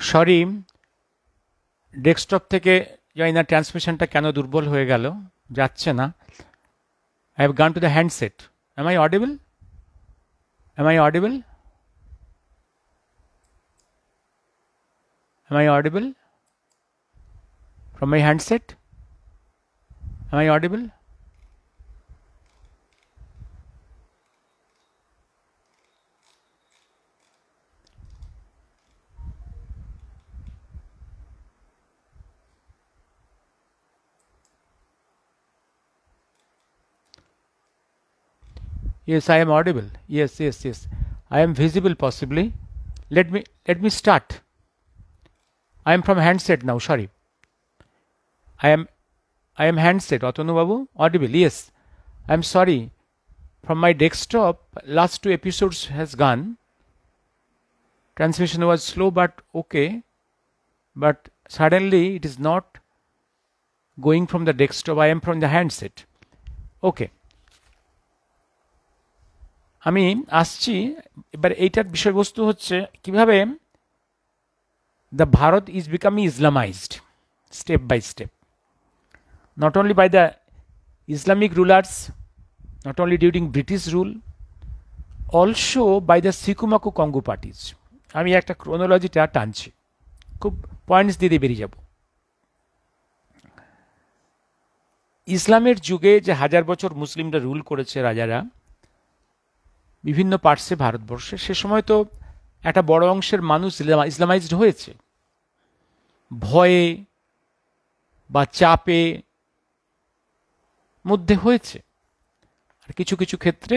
Sorry, desktop থেকে জানি না ট্রান্সমিশনটা কেন দুর্বল হয়ে গেল, যাচ্ছে না। I have gone to the handset. Am I audible? Am I audible? Am I audible? From my handset? Am I audible? Yes, I am audible. Yes, yes, yes. I am visible possibly. Let me start. I am from handset now. Sorry. I am handset. Atanu Babu, audible. Yes. I am sorry. From my desktop, last 2 episodes has gone. Transmission was slow, but okay. But suddenly it is not going from the desktop. I am from the handset. Okay. আমি আসছি এবার। এইটার বিষয়বস্তু হচ্ছে কিভাবে the Bharat is becoming Islamised step by step, not only by the Islamic rulers, not only during British rule, also by the সিকুমাকু Congo parties. আমি একটা ক্রোনোলজিটা টানছি, খুব পয়েন্টস দিয়ে দিয়ে বেরিয়ে যাব। ইসলামের যুগে যে 1000 বছর মুসলিমরা রুল করেছে, রাজারা বিভিন্ন পার্টসে ভারতবর্ষে, সে সময় তো একটা বড় অংশের মানুষ ইসলামাইজড হয়েছে। ভয়ে বা চাপে মধ্যে হয়েছে, আর কিছু কিছু ক্ষেত্রে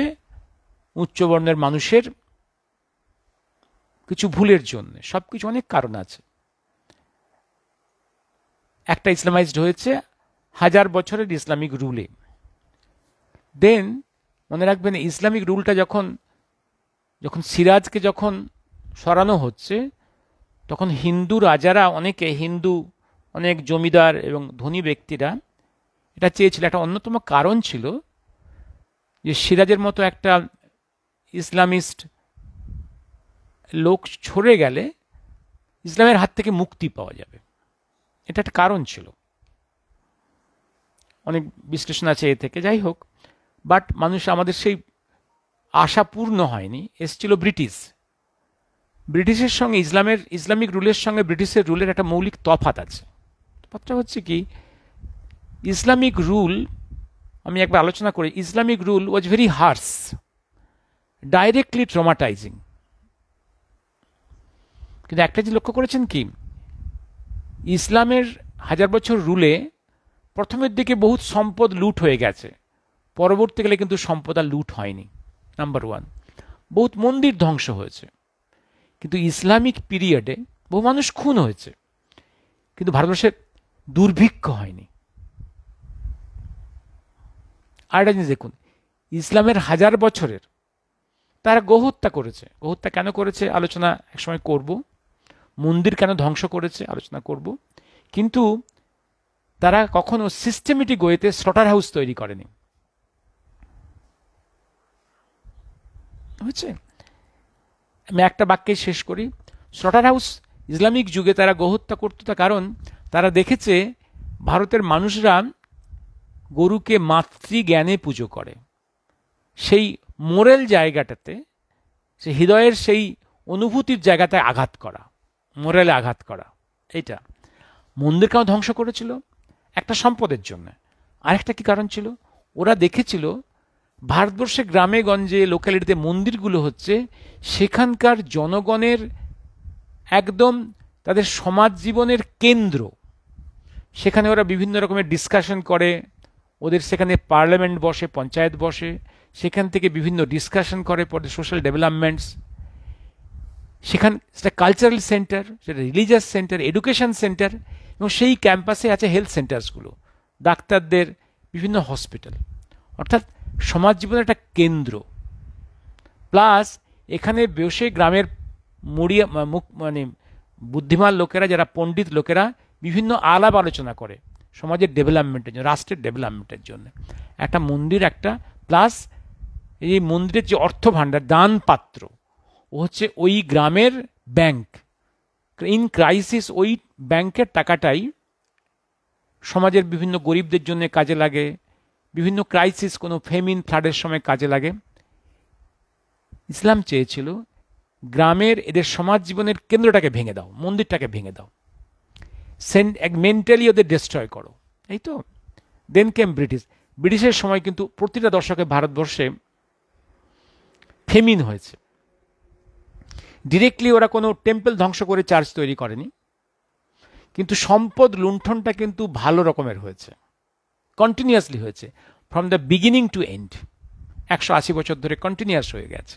উচ্চবর্ণের মানুষের কিছু ভুলের জন্য, সব কিছু অনেক কারণ আছে। একটা ইসলামাইজড হয়েছে 1000 বছরের ইসলামিক রুলে। দেন মনে রাখবেন, ইসলামিক রুলটা যখন সিরাজকে যখন সরানো হচ্ছে, তখন হিন্দু রাজারা, অনেক জমিদার এবং ধনী ব্যক্তিরা এটা চেয়েছিল। একটা অন্যতম কারণ ছিল যে সিরাজের মতো একটা ইসলামিস্ট লোক সরে গেলে ইসলামের হাত থেকে মুক্তি পাওয়া যাবে, এটা একটা কারণ ছিল। অনেক বিশ্লেষণ আছে এ থেকে, যাই হোক। বাট আমাদের সেই আশা পূর্ণ হয়নি। এসছিল ব্রিটিশের সঙ্গে ইসলামিক রুলের সঙ্গে ব্রিটিশের রুলের একটা মৌলিক তফাৎ আছে। তফাৎটা হচ্ছে কি, ইসলামিক রুল, আমি একবার আলোচনা করি, Islamic rule was very harsh, directly traumatising. কিন্তু একটা যে লক্ষ্য করেছেন কি, ইসলামের 1000 বছর রুলে প্রথমের দিকে বহুত সম্পদ লুট হয়ে গেছে, পরবর্তীকালে কিন্তু সম্পদ আর লুট হয়নি। নাম্বার 1, বহুত মন্দির ধ্বংস হয়েছে, কিন্তু ইসলামিক পিরিয়ডে বহু মানুষ খুন হয়েছে, কিন্তু ভারতবর্ষে দুর্ভিক্ষ হয়নি। আর একটা জিনিস দেখুন, ইসলামের 1000 বছরের তারা গোহত্যা করেছে। গোহত্যা কেন করেছে আলোচনা একসময় করব, মন্দির কেন ধ্বংস করেছে আলোচনা করব, কিন্তু তারা কখনো সিস্টেমেটিক ওয়েতে স্লটার হাউস তৈরি করেনি। হচ্ছে, আমি একটা বাক্যে শেষ করি। স্লটার হাউস ইসলামিক যুগে তারা গোহত্যা করত, তার কারণ তারা দেখেছে ভারতের মানুষরা গরুকে মাতৃজ্ঞানে পুজো করে। সেই মোরাল জায়গাটাতে, সে হৃদয়ের সেই অনুভূতির জায়গাতে আঘাত করা, মোরালে আঘাত করা। এইটা মন্দির কেন ধ্বংস করেছিল? একটা সম্পদের জন্য। আরেকটা কি কারণ ছিল? ওরা দেখেছিল ভারতবর্ষে গ্রামে গঞ্জে লোকালিটিতে মন্দিরগুলো হচ্ছে সেখানকার জনগণের একদম তাদের সমাজ জীবনের কেন্দ্র। সেখানে ওরা বিভিন্ন রকমের ডিসকাশন করে, ওদের সেখানে পার্লামেন্ট বসে, পঞ্চায়েত বসে, সেখান থেকে বিভিন্ন ডিসকাশন করে পরে সোশ্যাল ডেভেলপমেন্টস। সেখানে সেটা কালচারাল সেন্টার, সেটা রিলিজিয়াস সেন্টার, এডুকেশন সেন্টার, এবং সেই ক্যাম্পাসে আছে হেলথ সেন্টার্সগুলো, ডাক্তারদের, বিভিন্ন হসপিটাল, অর্থাৎ সমাজ জীবনের একটা কেন্দ্র। প্লাস এখানে বসে গ্রামের বুদ্ধিমান লোকেরা, যারা পণ্ডিত লোকেরা, বিভিন্ন আলাপ আলোচনা করে সমাজের ডেভেলপমেন্টের জন্য, রাষ্ট্রের ডেভেলপমেন্টের জন্য। একটা মন্দির একটা, প্লাস এই মন্দিরের যে অর্থ ভাণ্ডার, দান পাত্র, ও হচ্ছে ওই গ্রামের ব্যাংক, ইন ক্রাইসিস ওই ব্যাংকের টাকাটাই সমাজের বিভিন্ন গরিবদের জন্য কাজে লাগে, বিভিন্ন ক্রাইসিস, কোনো ফেমিন ফ্লাডের সময় কাজে লাগে। ইসলাম চেয়েছিল গ্রামের এদের সমাজ জীবনের কেন্দ্রটাকে ভেঙে দাও, মন্দিরটাকে ভেঙে দাও, মেন্টালি ওদের ডিস্ট্রয় করো, এই তো। দেন কেম ব্রিটিশের সময় কিন্তু প্রতিটা দশকে ভারতবর্ষে ফেমিন হয়েছে। ডিরেক্টলি ওরা কোনো টেম্পল ধ্বংস করে চার্চ তৈরি করেনি, কিন্তু সম্পদ লুণ্ঠনটা কিন্তু ভালো রকমের হয়েছে, কন্টিনিউয়াসলি হয়েছে, from the beginning to end. 180 বছর ধরে কন্টিনিউয়াস হয়ে গেছে।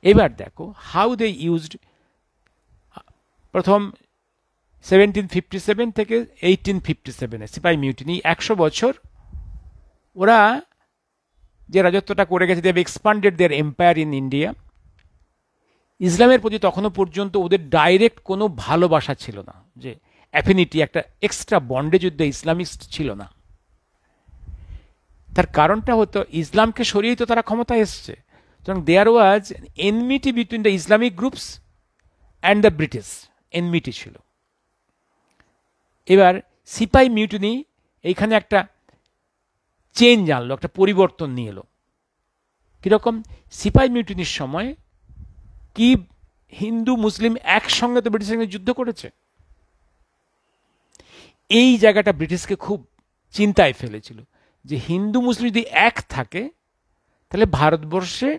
এবার দেখো হাউ দে ইউজড, প্রথম 1757 থেকে 1857 সিপাহি মিউটিনি, 100 বছর ওরা যে রাজত্বটা করে গেছে, they have expanded their empire in India. ইসলামের প্রতি তখনও পর্যন্ত ওদের ডাইরেক্ট কোনো ভালোবাসা ছিল না, যে অ্যাফিনিটি, একটা extra bondage with the Islamist ছিল না। তার কারণটা হতো ইসলামকে সরিয়েই তো তারা ক্ষমতায় এসছে। সুতরাং there was enmity between the Islamic groups and the British, enmity ছিল। এবার সিপাহি মিউটিনি এইখানে একটা চেঞ্জ আনলো, একটা পরিবর্তন নিয়ে এলো। কীরকম? সিপাহি মিউটিনির সময় কি হিন্দু মুসলিম একসঙ্গে তো ব্রিটিশের সঙ্গে যুদ্ধ করেছে? এই জায়গাটা ব্রিটিশকে খুব চিন্তায় ফেলেছিল, যে হিন্দু মুসলিম যদি এক থাকে তাহলে ভারতবর্ষে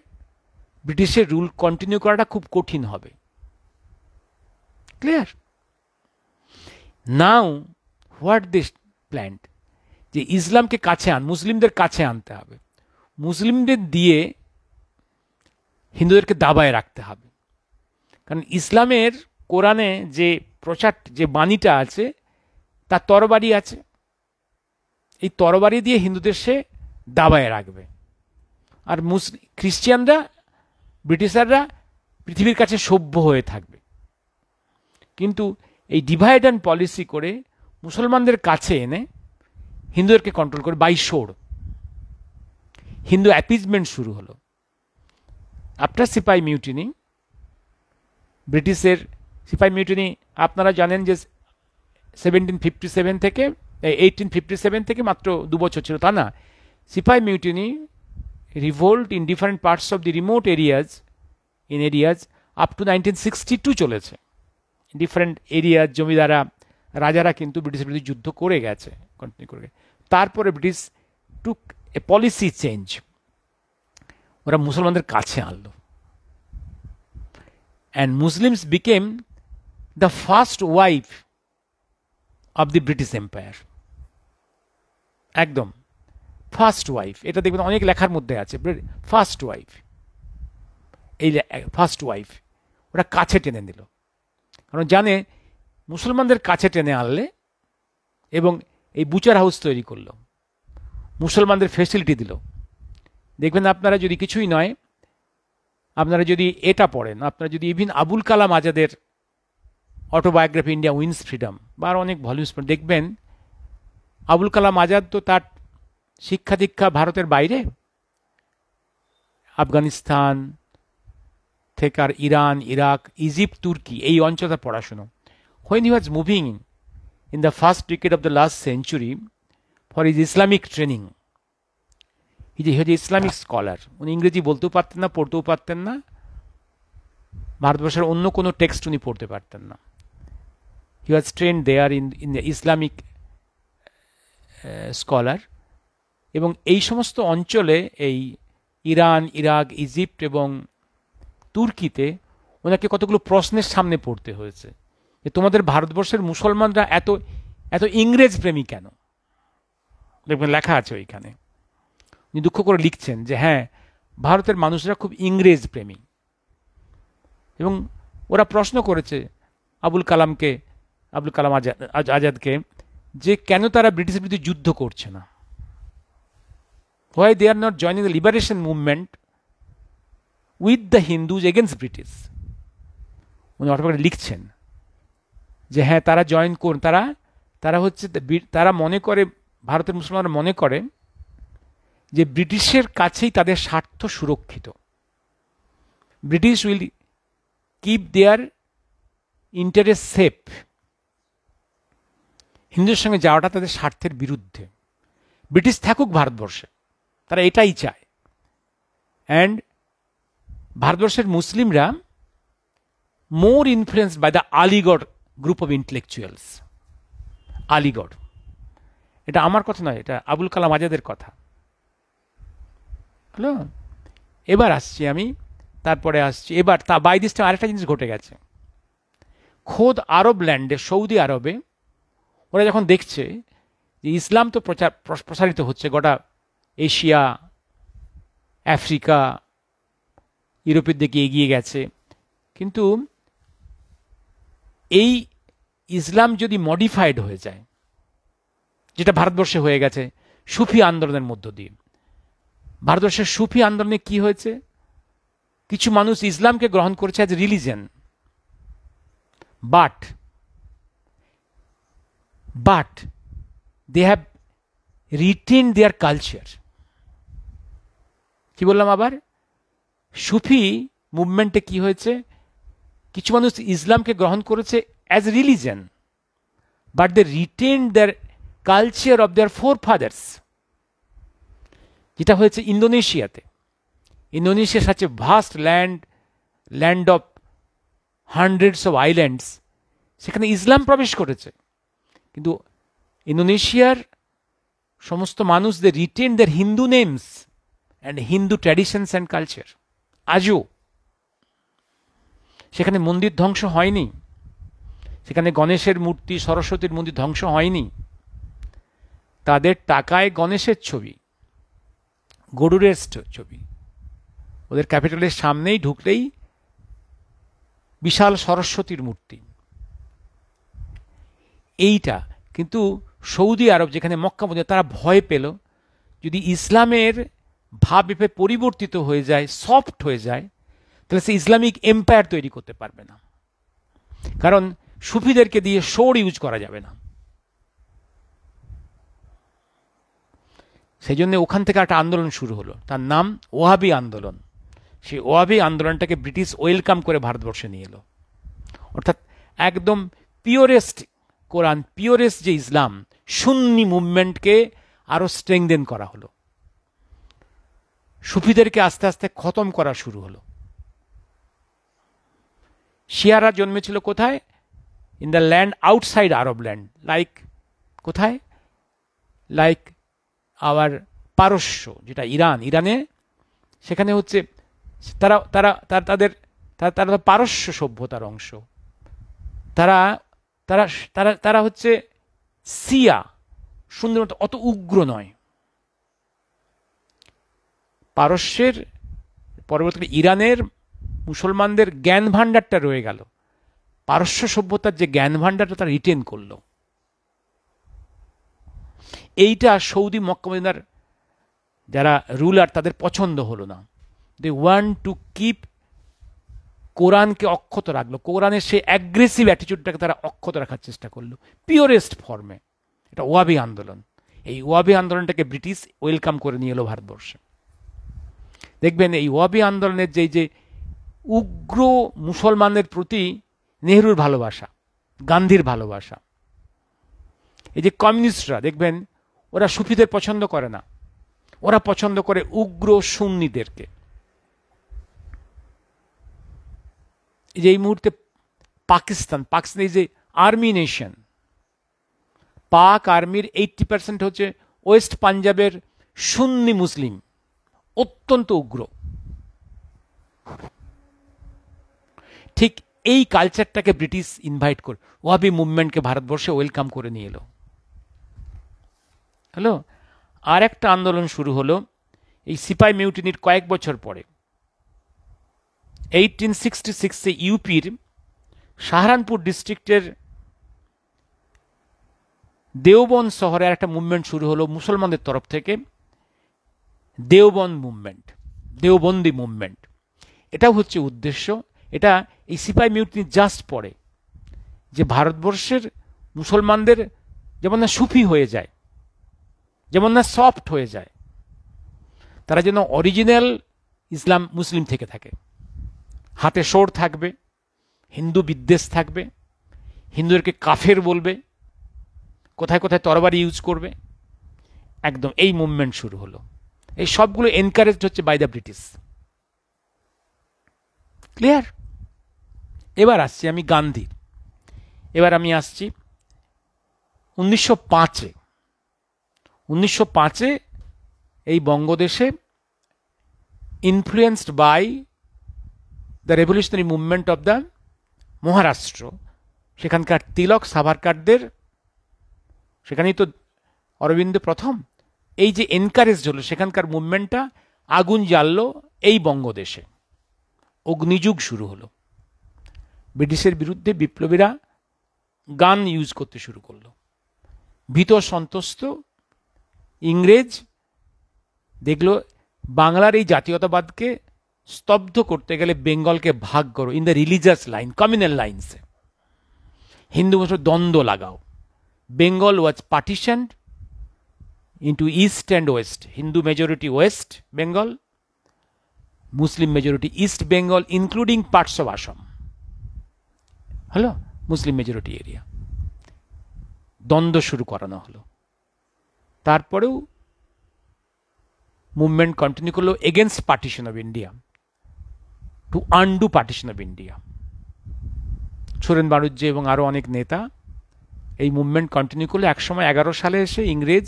ব্রিটিশের রুল কন্টিনিউ করাটা খুব কঠিন হবে। Clear? Now what this plant, যে ইসলামকে কাছে মুসলিমদের কাছে আনতে হবে, মুসলিমদের দিয়ে হিন্দুদেরকে দাবায় রাখতে হবে। কারণ ইসলামের কোরআনে যে প্রচার, যে বাণীটা আছে, তার তরবারি আছে, এই তরবারি দিয়ে হিন্দুদের সে দাবায় রাখবে। আর খ্রিস্টিয়ানরা, ব্রিটিশাররা পৃথিবীর কাছে সভ্য হয়ে থাকবে। কিন্তু এই ডিভাইড অ্যান্ড পলিসি করে মুসলমানদের কাছে এনে হিন্দুদেরকে কন্ট্রোল করে বাই সোর্ড হিন্দু অ্যাপিজমেন্ট শুরু হলো। আফটার সিপাহি মিউটিনি, ব্রিটিশের সিপাহি মিউটিনি আপনারা জানেন যে 1757 থেকে 1857 থেকে মাত্র 2 বছর ছিল, তা না। সিপাহি mutiny revolt in different parts of the remote areas up to 1962 চলেছে। ডিফারেন্ট এরিয়ার জমিদারা, রাজারা কিন্তু ব্রিটিশের বিরুদ্ধে যুদ্ধ করে গেছে, কন্টিনিউ করে গেছে। তারপরে ব্রিটিশ টুক এ পলিসি চেঞ্জ, ওরা মুসলমানদের কাছে আনলো। And Muslims became the first wife of the British empire. একদম ফার্স্ট ওয়াইফ, এটা দেখবেন অনেক লেখার মধ্যে আছে, ফার্স্ট ওয়াইফ। এই ফার্স্ট ওয়াইফ ওরা কাছে টেনে নিল, কারণ জানে মুসলমানদের কাছে টেনে আনলে, এবং এই বুচার হাউস তৈরি করলো, মুসলমানদের ফেসিলিটি দিল। দেখবেন আপনারা যদি কিছুই নয়, আপনারা যদি এটা পড়েন, আপনারা যদি ইভিন আবুল কালাম আজাদের অটোবায়োগ্রাফি ইন্ডিয়া উইন্স ফ্রিডম বা আর অনেক ভলিউমস দেখবেন, আবুল কালাম আজাদ তো তার শিক্ষা দীক্ষা ভারতের বাইরে, আফগানিস্তান থেকে আর ইরান, ইরাক, ইজিপ্ট, তুর্কি, এই অঞ্চলে পড়াশুনো। when he was moving in the first decade of the last century for his Islamic training, he was an Islamic scholar. উনি ইংরেজি বলতেও পারতেন না, পড়তেও পারতেন না, ভারতবর্ষের অন্য কোনো টেক্সট উনি পড়তে পারতেন না। he was trained there in the Islamic scholar, এবং এই সমস্ত অঞ্চলে, এই ইরান, ইরাক, ইজিপ্ট এবং তুর্কিতে ওনাকে কতগুলো প্রশ্নের সামনে পড়তে হয়েছে, যে তোমাদের ভারতবর্ষের মুসলমানরা এত এত ইংরেজ প্রেমী কেন? দেখবেন লেখা আছে ওইখানে, উনি দুঃখ করে লিখছেন যে হ্যাঁ, ভারতের মানুষরা খুব ইংরেজ প্রেমী। এবং ওরা প্রশ্ন করেছে আবুল কালাম আজাদকে, যে কেন তারা ব্রিটিশের বিরুদ্ধে যুদ্ধ করছে না, why they are not joining the liberation movement with the Hindus against British. উনি অটোবায়োগ্রাফি লিখছেন যে হ্যাঁ, তারা জয়েন করুন, তারা হচ্ছে, তারা মনে করে, ভারতের মুসলমানরা মনে করে যে ব্রিটিশের কাছেই তাদের স্বার্থ সুরক্ষিত। British will keep their interest safe, হিন্দুদের সঙ্গে যাওয়াটা তাদের স্বার্থের বিরুদ্ধে। ব্রিটিশ থাকুক ভারতবর্ষে, তারা এটাই চায়। অ্যান্ড ভারতবর্ষের মুসলিমরা more influenced by the Aligarh group of intellectuals. Aligarh, এটা আমার কথা নয়, এটা আবুল কালাম আজাদের কথা। হ্যালো, এবার আসছি আমি, তারপরে আসছি এবার বাই দিস টাইম আরেকটা জিনিস ঘটে গেছে। খোদ আরব ল্যান্ডে, সৌদি আরবে ওরা যখন দেখছে যে ইসলাম তো প্রসারিত হচ্ছে গোটা এশিয়া, আফ্রিকা, ইউরোপের দিকে এগিয়ে গেছে, কিন্তু এই ইসলাম যদি মডিফাইড হয়ে যায়, যেটা ভারতবর্ষে হয়ে গেছে সুফি আন্দোলনের মধ্য দিয়ে। ভারতবর্ষের সুফি আন্দোলনে কি হয়েছে? কিছু মানুষ ইসলামকে গ্রহণ করেছে as religion, but they have retain their culture. কি বললাম আবার? সুফি মুভমেন্টে কি হয়েছে? কিছু মানুষ ইসলামকে গ্রহণ করেছে as religion, but they retain their culture of their forefathers. যেটা হয়েছে ইন্দোনেশিয়াতে। Indonesia such a vast land of hundreds of islands, সেখানে ইসলাম প্রবেশ করেছে, কিন্তু ইন্দোনেশিয়ার সমস্ত মানুষ they retain their Hindu names and Hindu traditions and culture. আজও সেখানে মন্দির ধ্বংস হয়নি, সেখানে গণেশের মূর্তি, সরস্বতীর মন্দির ধ্বংস হয়নি। তাদের টাকায় গণেশের ছবি, গরুরের ছবি, ওদের ক্যাপিটালের সামনেই ঢুকলেই বিশাল সরস্বতীর মূর্তি। এইটা কিন্তু সৌদি আরব, যেখানে মক্কা মদিনা, তারা ভয় পেল যদি ইসলামের ভাবে পরিবর্তিত হয়ে যায়, সফট হয়ে যায়, তাহলে সে ইসলামিক এম্পায়ার তৈরি করতে পারবে না, কারণ সুফিদেরকে দিয়ে সোর্ড ইউজ করা যাবে না। সেই জন্য ওখান থেকে একটা আন্দোলন শুরু হলো, তার নাম ওয়াহাবি আন্দোলন। সেই ওয়াহাবি আন্দোলনটাকে ব্রিটিশ ওয়েলকাম করে ভারতবর্ষে নিয়ে এলো। অর্থাৎ একদম পিওরেস্ট কোরআন, পিওরেস্ট যে ইসলাম, সুন্নি মুভমেন্টকে আরো স্ট্রেংথেন করা হলো। সুফিদেরকে আস্তে আস্তে খতম করা শুরু হলো। শিয়ারা জন্মেছিল কোথায়? In the land outside Arab land, like কোথায়? লাইক আওয়ার পারস্য, যেটা ইরানে, সেখানে হচ্ছে তারা পারস্য সভ্যতার অংশ। তারা হচ্ছে সিয়া, সুন্দর, অত উগ্র নয়। পারস্যের পরবর্তীকালে ইরানের মুসলমানদের জ্ঞান ভাণ্ডারটা রয়ে গেল, পারস্য সভ্যতার যে জ্ঞান ভাণ্ডারটা তারা রিটেন করল। এইটা সৌদি মক্কা মদিনার যারা রুলার তাদের পছন্দ হলো না। দে ওয়ান্ট টু কিপ কোরআনকে অক্ষত রাখলো, কোরআনের সেই অ্যাগ্রেসিভ অ্যাটিটিউডটাকে তারা অক্ষত রাখার চেষ্টা করলো পিওরেস্ট ফর্মে। এটা ওয়াহাবি আন্দোলন। এই ওয়াহাবি আন্দোলনটাকে ব্রিটিশ ওয়েলকাম করে নিয়ে এলো ভারতবর্ষে। দেখবেন এই ওয়াহাবি আন্দোলনের যে উগ্র মুসলমানদের প্রতি নেহরুর ভালোবাসা, গান্ধীর ভালোবাসা, এই যে কমিউনিস্টরা দেখবেন ওরা সুফিদের পছন্দ করে না, ওরা পছন্দ করে উগ্র সুন্নিদেরকে। এই যে এই মুহূর্তে পাকিস্তান এই যে আর্মি নেশন, পাক আর্মির 80% হচ্ছে ওয়েস্ট পাঞ্জাবের সুন্নি মুসলিম, অত্যন্ত উগ্র। ঠিক এই কালচারটাকে ব্রিটিশ ইনভাইট করে ওয়াহাবি মুভমেন্টকে ভারতবর্ষে ওয়েলকাম করে নিয়ে এলো। হ্যালো, আর একটা আন্দোলন শুরু হলো এই সিপাই মিউটিনির কয়েক বছর পরে। 1866-এ ইউপির সাহারানপুর ডিস্ট্রিক্টের দেওবন্দ শহরে একটা মুভমেন্ট শুরু হলো মুসলমানদের তরফ থেকে, দেওবন্দি মুভমেন্ট। এটাও হচ্ছে উদ্দেশ্য, এটা এই সিপাই মিউটিনি জাস্ট পড়ে যে ভারতবর্ষের মুসলমানদের যেমন না সুফি হয়ে যায়, যেমন না সফট হয়ে যায়, তারা যেন অরিজিনাল মুসলিম থেকে থাকে। হাতে সোর থাকবে, হিন্দু বিদ্বেষ থাকবে, হিন্দুদেরকে কাফের বলবে, কোথায় কোথায় তরবারি ইউজ করবে, একদম এই মুভমেন্ট শুরু হলো। এই সবগুলো এনকারেজড হচ্ছে বাই দ্য ব্রিটিশ। ক্লিয়ার? এবার আসছি আমি গান্ধী। এবার আমি আসছি 1905-এ। 1905-এ এই বঙ্গদেশে influenced by the revolutionary movement of the Maharashtra, সেখানকার তিলক সাভারকারদের, সেখানেই তো অরবিন্দ প্রথম, এই যে এনকারেজ হলো সেখানকার মুভমেন্টটা আগুন জ্বাললো এই বঙ্গদেশে, অগ্নিযুগ শুরু হলো। ব্রিটিশের বিরুদ্ধে বিপ্লবীরা গান ইউজ করতে শুরু করলো। ভীত সন্ত্রস্ত ইংরেজ দেখলো বাংলার এই জাতীয়তাবাদকে স্তব্ধ করতে গেলে বেঙ্গলকে ভাগ করো, in the religious line, communal লাইন্সে, হিন্দু মুসলিম দ্বন্দ্ব লাগাও। Bengal was partitioned into east and west, Hindu majority West Bengal, Muslim majority East Bengal, including parts of Assam. হলো মুসলিম মেজরিটি এরিয়া। দ্বন্দ্ব শুরু করানো হলো। তারপরেও মুভমেন্ট কন্টিনিউ করলো against partition of India, to undo partition of India. Suren বাণিজ্য এবং আরও অনেক নেতা এই মুভমেন্ট কন্টিনিউ করলো। একসময় 11 সালে এসে ইংরেজ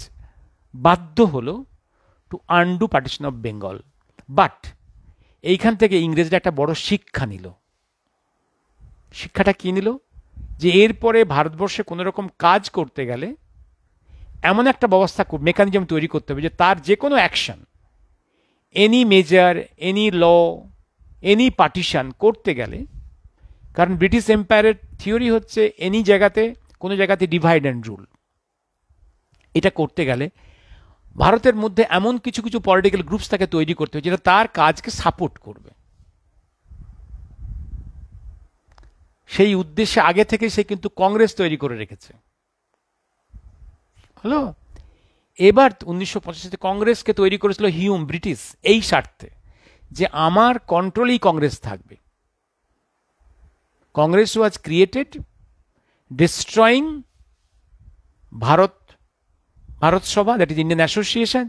বাধ্য হলো to undo partition of Bengal. But এইখান থেকে ইংরেজরা একটা বড় শিক্ষা নিল। শিক্ষাটা কি নিল? যে এরপরে ভারতবর্ষে কোনো রকম কাজ করতে গেলে এমন একটা ব্যবস্থা, মেকানিজম তৈরি করতে হবে যে তার যে কোনো action, any measure, any law, any partition করতে গেলে, কারণ ব্রিটিশ এম্পায়ারের থিওরি হচ্ছে এনি জায়গাতে, কোনো জায়গাতে ডিভাইড অ্যান্ড রুল। এটা করতে গেলে ভারতের মধ্যে এমন কিছু কিছু পলিটিক্যাল গ্রুপস তাকে তৈরি করতে হবে যেটা তার কাজকে সাপোর্ট করবে। সেই উদ্দেশ্যে আগে থেকে সে কিন্তু কংগ্রেস তৈরি করে রেখেছে। হলো, এবার 1985-তে কংগ্রেসকে তৈরি করেছিল হিউম, ব্রিটিশ, এই স্বার্থে যে আমার কন্ট্রোলেই কংগ্রেস থাকবে। Congress was created destroying Bharat Sabha, that is Indian association,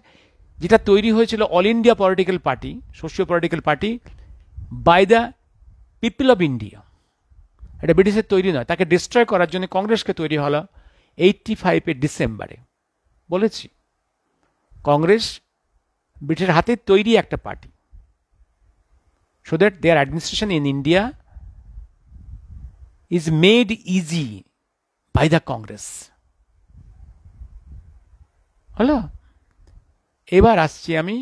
যেটা তৈরি হয়েছিল all India political party, socio political party, by the people of India. এটা ব্রিটিশের তৈরি নয়। তাকে ডিস্ট্রয় করার জন্য কংগ্রেসকে তৈরি হলো 85-এর ডিসেম্বরে। বলেছি কংগ্রেস ব্রিটিশের হাতে তৈরি একটা party, so that their administration in India is made easy by the Congress. হলো, এবার আসছি আমি।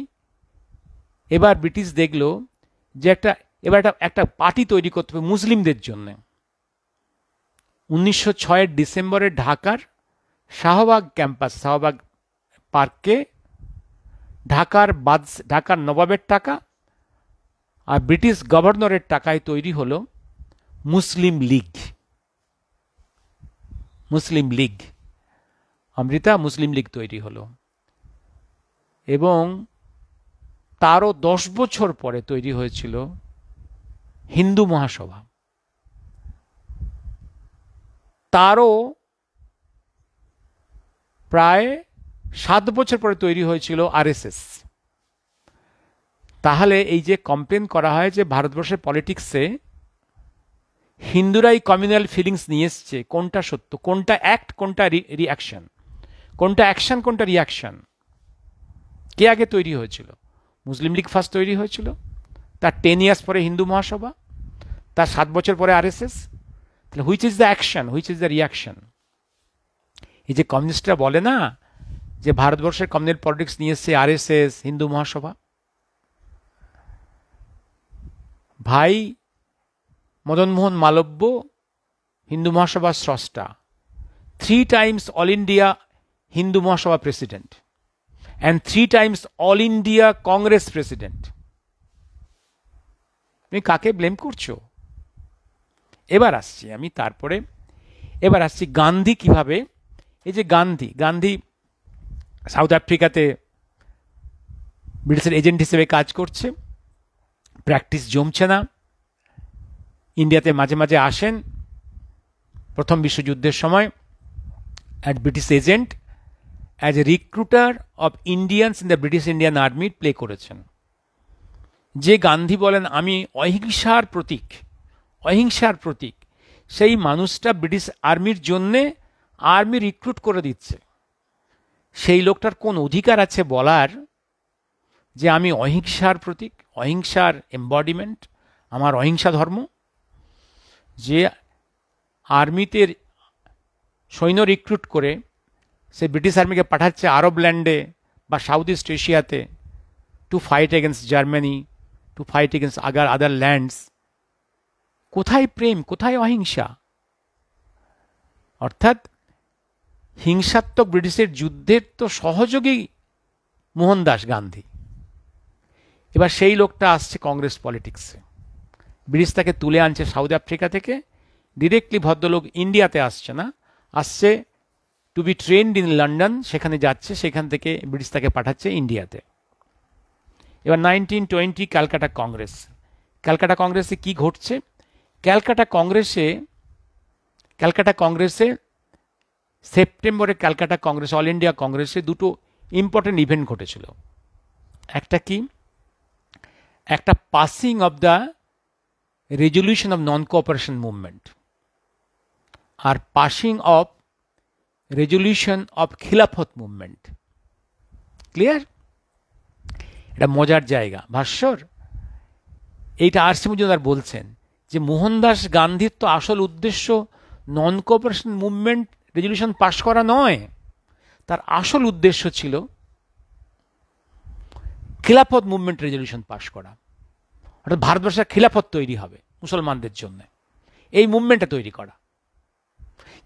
এবার ব্রিটিশ দেখলো যে এবার একটা পার্টি তৈরি করতে হবে মুসলিমদের জন্য। 1906-এর ডিসেম্বরে ঢাকার শাহবাগ ক্যাম্পাস, শাহবাগ পার্কে ঢাকার নবাবের টাকা আর ব্রিটিশ গভর্নরের টাকায় তৈরি হলো মুসলিম লীগ। মুসলিম লীগ, অমৃতা মুসলিম লীগ তৈরি হলো। এবং তারও 10 বছর পরে তৈরি হয়েছিল হিন্দু মহাসভা। তারও প্রায় 7 বছর পরে তৈরি হয়েছিল আরএসএস। তাহলে এই যে কমপ্লেন করা হয় যে ভারতবর্ষের পলিটিক্সে হিন্দুরাই কমিউনাল ফিলিংস নিয়ে এসছে, কোনটা সত্য, কোনটা অ্যাক্ট, কোনটা রিয়াকশন, কোনটা অ্যাকশন, কোনটা রিয়াকশন? কে আগে তৈরি হয়েছিল? মুসলিম লীগ ফার্স্ট তৈরি হয়েছিল, তার 10 ইয়ার্স পরে হিন্দু মহাসভা, তার 7 বছর পরে আরএসএস। তাহলে which is the action, which is the reaction? এই যে কমিউনিস্টরা বলে না যে ভারতবর্ষের কমিউনাল পলিটিক্স নিয়ে এসছে আরএসএস, হিন্দু মহাসভা। ভাই মদনমোহন মালব্য হিন্দু মহাসভার স্রষ্টা, 3 times all India Hindu Mahasabha president and 3 times all India Congress president. তুমি কাকে ব্লেম করছো? এবার আসছি আমি, এবার আসছি গান্ধী কিভাবে, এই যে গান্ধী সাউথ আফ্রিকাতে ব্রিটিশের এজেন্ট হিসেবে কাজ করছে, প্র্যাকটিস জমছে না, ইন্ডিয়াতে মাঝে মাঝে আসেন প্রথম বিশ্বযুদ্ধের সময় as British agent, as a recruiter of Indians in the British Indian army play করেছেন। যে গান্ধী বলেন আমি অহিংসার প্রতীক, অহিংসার প্রতীক, সেই মানুষটা ব্রিটিশ আর্মির জন্যে আর্মি রিক্রুট করে দিচ্ছে। সেই লোকটার কোন অধিকার আছে বলার যে আমি অহিংসার প্রতীক, অহিংসার এম্বডিমেন্ট, আমার অহিংসা ধর্ম? যে আর্মিতে সৈন্য রিক্রুট করে সে ব্রিটিশ আর্মিকে পাঠাচ্ছে আরব ল্যান্ডে বা সাউথ ইস্ট এশিয়াতে to fight against Germany, to fight against other lands, কোথায় প্রেম, কোথায় অহিংসা? অর্থাৎ হিংসাত্মক ব্রিটিশের যুদ্ধের তো সহযোগী মোহনদাস গান্ধী। এবার সেই লোকটা আসছে কংগ্রেস পলিটিক্সে, ব্রিটিশ তাকে তুলে আনছে সাউথ আফ্রিকা থেকে, ডিরেক্টলি ভদ্রলোক ইন্ডিয়াতে আসছে না, আসছে to be trend in London, সেখানে যাচ্ছে, সেখান থেকে ব্রিটিশ তাকে পাঠাচ্ছে ইন্ডিয়াতে। এবার 1920 ক্যালকাটা কংগ্রেস। ক্যালকাটা কংগ্রেসে কি ঘটছে? ক্যালকাটা কংগ্রেসে সেপ্টেম্বরে ক্যালকাটা কংগ্রেস, অল ইন্ডিয়া কংগ্রেসে দুটো ইম্পর্টেন্ট ইভেন্ট ঘটেছিল। একটা কি? একটা passing of the resolution of non cooperation movement, আর passing of resolution of Khilafat movement. Clear? এটা মজার জায়গা। ভাস্বর এইটা আর সি মজুমদার বলছেন যে মোহনদাস গান্ধীর তো আসল উদ্দেশ্য নন কোঅপারেশন মুভমেন্ট রেজলিউশন পাশ করা নয়, তার আসল উদ্দেশ্য ছিল খিলাফত মুভমেন্ট রেজলিউশন পাশ করা। অর্থাৎ ভারতবর্ষের খিলাফত তৈরি হবে মুসলমানদের জন্য, এই মুভমেন্টটা তৈরি করা।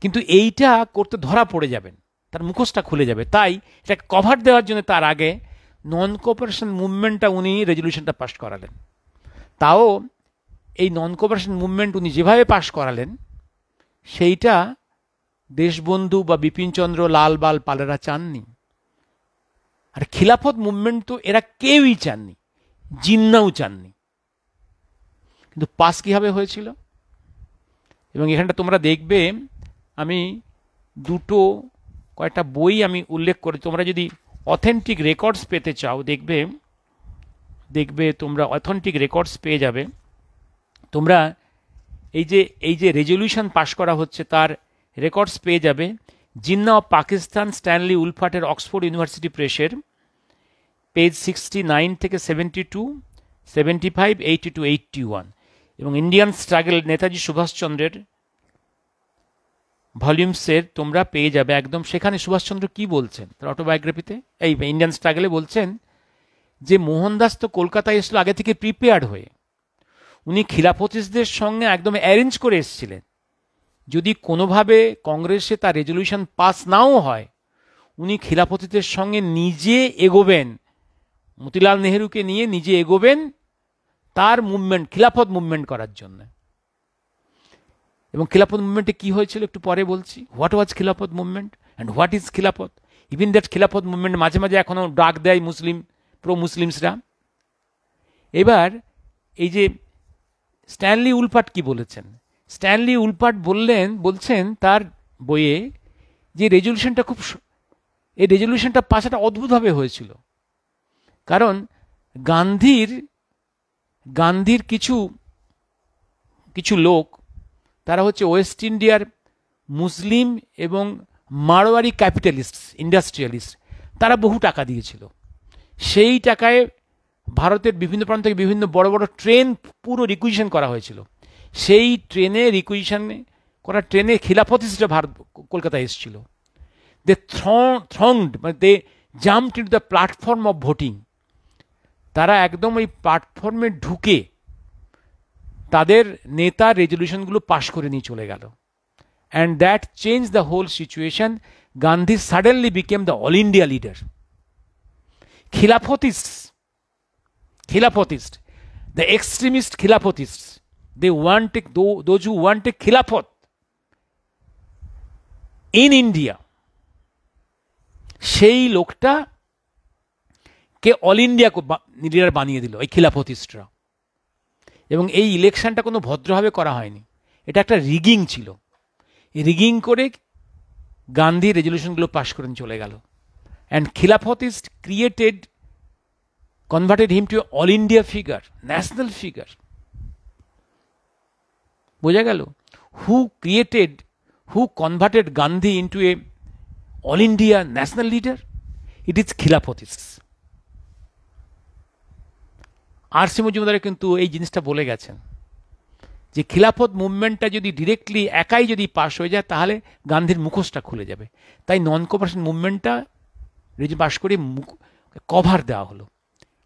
কিন্তু এইটা করতে ধরা পড়ে যাবেন, তার মুখোশটা খুলে যাবে, তাই এটা কভার দেওয়ার জন্য তার আগে নন কোঅপারেশন মুভমেন্টটা উনি রেজলিউশনটা পাশ করালেন। তাও এই নন কোঅপারেশন মুভমেন্ট উনি যেভাবে পাশ করালেন সেইটা দেশবন্ধু বা বিপিনচন্দ্র লাল বাল পালেরা চাননি। আর খিলাফত মুভমেন্ট তো এরা কেউই চাননি, জিন্নাও চাননি। কিন্তু পাস কিভাবে হয়েছিল? এবং এখানটা তোমরা দেখবে, আমি কয়েকটা বই আমি উল্লেখ করি, তোমরা যদি অথেন্টিক রেকর্ডস পেতে চাও দেখবে তোমরা অথেন্টিক রেকর্ডস পেয়ে যাবে। তোমরা এই যে রেজলিউশন পাশ করা হচ্ছে তার রেকর্ডস পেয়ে যাবে জিন্না অফ পাকিস্তান, স্ট্যানলি উলফাটের অক্সফোর্ড ইউনিভার্সিটি প্রেসের পেজ 69 থেকে 72, 75, 82, 81, এবং ইন্ডিয়ান স্ট্রাগল নেতাজি সুভাষচন্দ্রের ভলিউমসের তোমরা পেয়ে যাবে একদম। সেখানে সুভাষচন্দ্র কি বলছেন তার অটোবায়োগ্রাফিতে, এই ইন্ডিয়ান স্ট্রাগলে বলছেন যে মোহনদাস তো কলকাতায় এসেছিল আগে থেকে প্রিপেয়ার্ড হয়ে, উনি খিলাফতিদের সঙ্গে একদম অ্যারেঞ্জ করে এসেছিলেন। যদি কোনোভাবে কংগ্রেসে তার রেজলিউশন পাস নাও হয়, উনি খিলাফতিদের সঙ্গে নিজে এগোবেন, মতিলাল নেহেরুকে নিয়ে নিজে এগোবেন তার মুভমেন্ট, খিলাফত মুভমেন্ট করার জন্য। এবং খিলাফত মুভমেন্টে কি হয়েছিল একটু পরে বলছি। হোয়াট ওয়াজ খিলাফত মুভমেন্ট অ্যান্ড হোয়াট ইজ খিলাফত? ইভিন দ্যাট খিলাফত মুভমেন্ট মাঝে মাঝে এখনো ডাক দেয় প্রো মুসলিমসরা। এবার এই যে স্ট্যানলি উলফাট কি বলেছেন, স্ট্যানলি উলফাট বলছেন তার বইয়ে যে এই রেজলিউশনটা পাশাটা অদ্ভুতভাবে হয়েছিল। কারণ গান্ধীর কিছু লোক, তারা হচ্ছে ওয়েস্ট ইন্ডিয়ার মুসলিম এবং মারোয়ারি ক্যাপিটালিস্ট, ইন্ডাস্ট্রিয়ালিস্ট, তারা বহু টাকা দিয়েছিল। সেই টাকায় ভারতের বিভিন্ন প্রান্ত থেকে বিভিন্ন বড় বড় ট্রেন পুরো রিকুইজিশন করা হয়েছিল। সেই ট্রেনে খিলাফতিস্টরা কলকাতায় এসেছিল। দে থ্রংড, মানে they jumped into the platform of voting. তারা একদম ওই প্ল্যাটফর্মে ঢুকে তাদের নেতার রেজলিউশনগুলো পাশ করে নিয়ে চলে গেল। And that change the whole situation. Gandhi suddenly became the all India leader. Khilafatists, the extremist Khilafatists, those who wanted Khilafat in India, সেই লোকটা কে অল ইন্ডিয়া লিডার বানিয়ে দিল এই খিলাফতিস্টরা। এবং এই ইলেকশনটা কোনো ভদ্রভাবে করা হয়নি, এটা একটা রিগিং ছিল। রিগিং করে গান্ধী রেজলিউশনগুলো পাশ করে চলে গেল। অ্যান্ড খিলাফত is converted him to all India figure, national figure. বোঝা গেল? who converted Gandhi into a all India national leader? It is Khilafatists. R C. Majumdar কিন্তু এই জিনিসটা বলে গেছেন যে খিলাফত মুভমেন্টটা যদি ডিরেক্টলি একাই যদি পাশ হয়ে যায় তাহলে গান্ধীর মুখোশটা খুলে যাবে। তাই নন কোঅপারেশন মুভমেন্টটা পাশ করে কভার দেওয়া হলো।